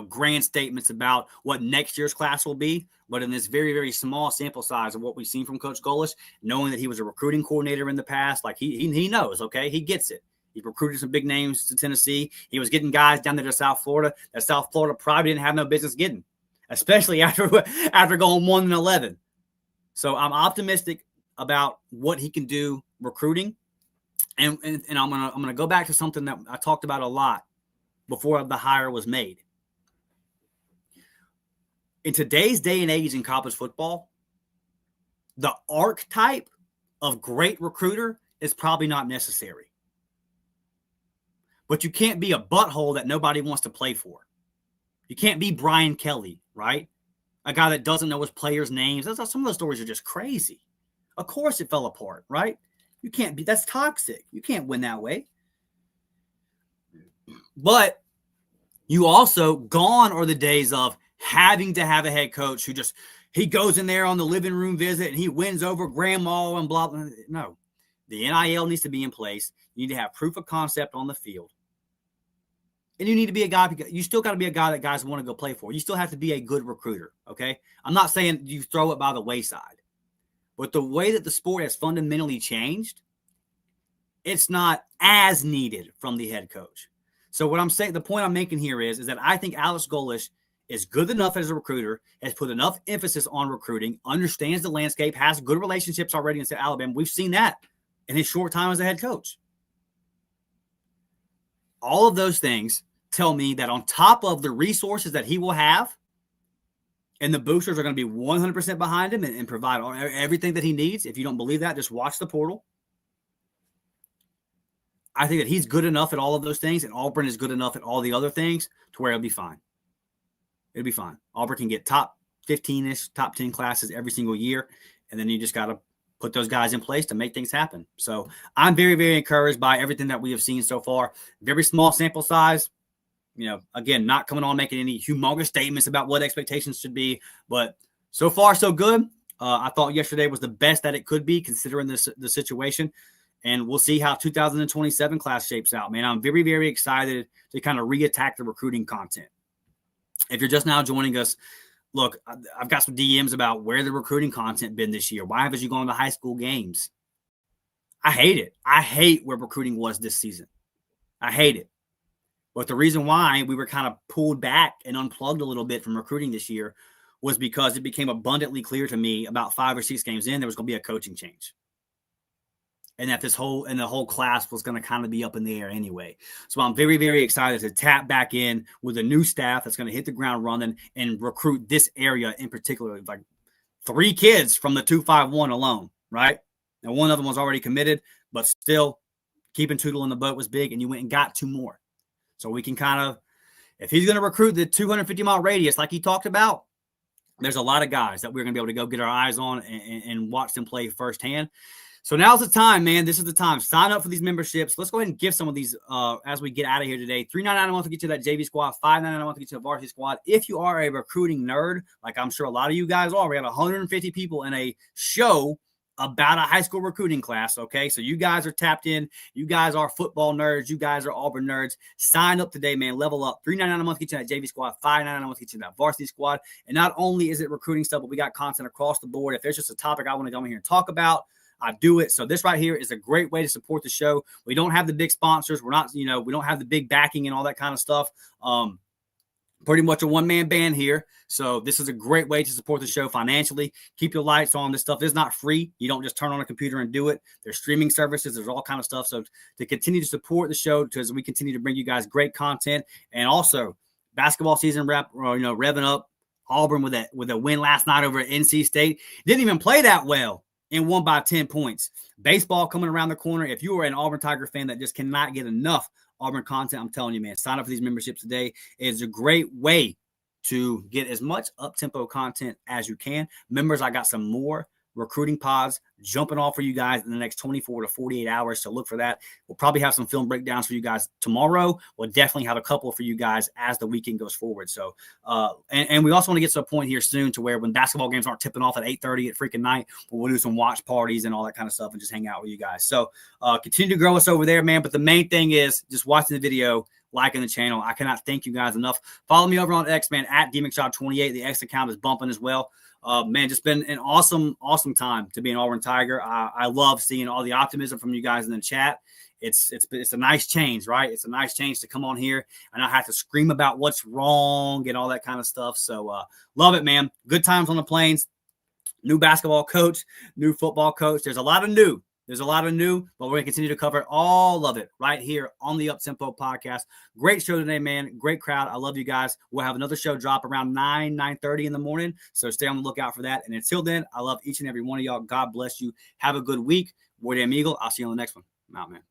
grand statements about what next year's class will be. But in this very, very small sample size of what we've seen from Coach Golesh, knowing that he was a recruiting coordinator in the past, like he knows, okay, he gets it. He recruited some big names to Tennessee. He was getting guys down there to South Florida that South Florida probably didn't have no business getting, especially after going 1-11. So I'm optimistic about what he can do recruiting. And I'm gonna go back to something that I talked about a lot before the hire was made. In today's day and age in college football, the archetype of great recruiter is probably not necessary. But you can't be a butthole that nobody wants to play for. You can't be Brian Kelly, right? A guy that doesn't know his players' names. Some of those stories are just crazy. Of course it fell apart, right? You can't be, that's toxic. You can't win that way. But you also, gone are the days of having to have a head coach who he goes in there on the living room visit and he wins over grandma and blah, blah. No, the NIL needs to be in place. You need to have proof of concept on the field. And you need to be a guy, you still got to be a guy that guys want to go play for. You still have to be a good recruiter, okay? I'm not saying you throw it by the wayside. But the way that the sport has fundamentally changed, it's not as needed from the head coach. So what I'm saying, the point I'm making here is that I think Alex Golesh is good enough as a recruiter, has put enough emphasis on recruiting, understands the landscape, has good relationships already in Alabama. We've seen that in his short time as a head coach. All of those things tell me that on top of the resources that he will have, and the boosters are going to be 100% behind him and provide everything that he needs. If you don't believe that, just watch the portal. I think that he's good enough at all of those things, and Auburn is good enough at all the other things to where it'll be fine. It'll be fine. Auburn can get top 15-ish, top 10 classes every single year, and then you just got to put those guys in place to make things happen. So I'm very, very encouraged by everything that we have seen so far. Very small sample size. Again, not coming on making any humongous statements about what expectations should be, but so far so good. I thought yesterday was the best that it could be considering the situation, and we'll see how 2027 class shapes out, man. I'm very, very excited to kind of reattack the recruiting content. If you're just now joining us, look, I've got some DMs about where the recruiting content been this year. Why haven't you gone to high school games? I hate it. I hate where recruiting was this season. I hate it. But the reason why we were kind of pulled back and unplugged a little bit from recruiting this year was because it became abundantly clear to me about 5 or 6 games in, there was going to be a coaching change. And that the whole class was going to kind of be up in the air anyway. So I'm very, very excited to tap back in with a new staff that's going to hit the ground running and recruit this area in particular. Like 3 kids from the 251 alone, right? And one of them was already committed, but still keeping Toodle in the boat was big, and you went and got 2 more. So we can kind of, if he's going to recruit the 250-mile radius like he talked about, there's a lot of guys that we're going to be able to go get our eyes on and watch them play firsthand. So now's the time, man. This is the time. Sign up for these memberships. Let's go ahead and give some of these as we get out of here today. $3.99 a month to get you that JV squad. $5.99 a month to get you the varsity squad. If you are a recruiting nerd, like I'm sure a lot of you guys are, we have 150 people in a show about a high school recruiting class, okay? So you guys are tapped in. You guys are football nerds. You guys are Auburn nerds. Sign up today, man. Level up. $3.99 a month to get you that JV squad. $5.99 a month to get you that varsity squad. And not only is it recruiting stuff, but we got content across the board. If there's just a topic I want to go in here and talk about, I do it. So this right here is a great way to support the show. We don't have the big sponsors. We're not, we don't have the big backing and all that kind of stuff. Pretty much a one-man band here. So this is a great way to support the show financially. Keep your lights on. This stuff is not free. You don't just turn on a computer and do it. There's streaming services. There's all kind of stuff. So to continue to support the show, as we continue to bring you guys great content, and also basketball season revving up. Auburn with a win last night over at NC State. Didn't even play that well and won by 10 points. Baseball coming around the corner. If you are an Auburn Tiger fan that just cannot get enough Auburn content, I'm telling you, man, sign up for these memberships today. It's a great way to get as much up-tempo content as you can. Members, I got some more recruiting pods jumping off for you guys in the next 24 to 48 hours. So look for that. We'll probably have some film breakdowns for you guys tomorrow. We'll definitely have a couple for you guys as the weekend goes forward. So, and we also want to get to a point here soon to where when basketball games aren't tipping off at 8:30 at freaking night, we'll do some watch parties and all that kind of stuff and just hang out with you guys. So continue to grow us over there, man. But the main thing is just watching the video. liking the channel. I cannot thank you guys enough. Follow me over on X, man, at DMcShop28. The X account is bumping as well. Man, just been an awesome time to be an Auburn Tiger. I love seeing all the optimism from you guys in the chat. It's a nice change, right? It's a nice change to come on here and not have to scream about what's wrong and all that kind of stuff. So love it, man. Good times on the Plains. New basketball coach, new football coach. There's a lot of new, but we're going to continue to cover all of it right here on the Up Tempo podcast. Great show today, man. Great crowd. I love you guys. We'll have another show drop around 9:30 in the morning. So stay on the lookout for that. And until then, I love each and every one of y'all. God bless you. Have a good week. War Damn Eagle. I'll see you on the next one. I'm out, man.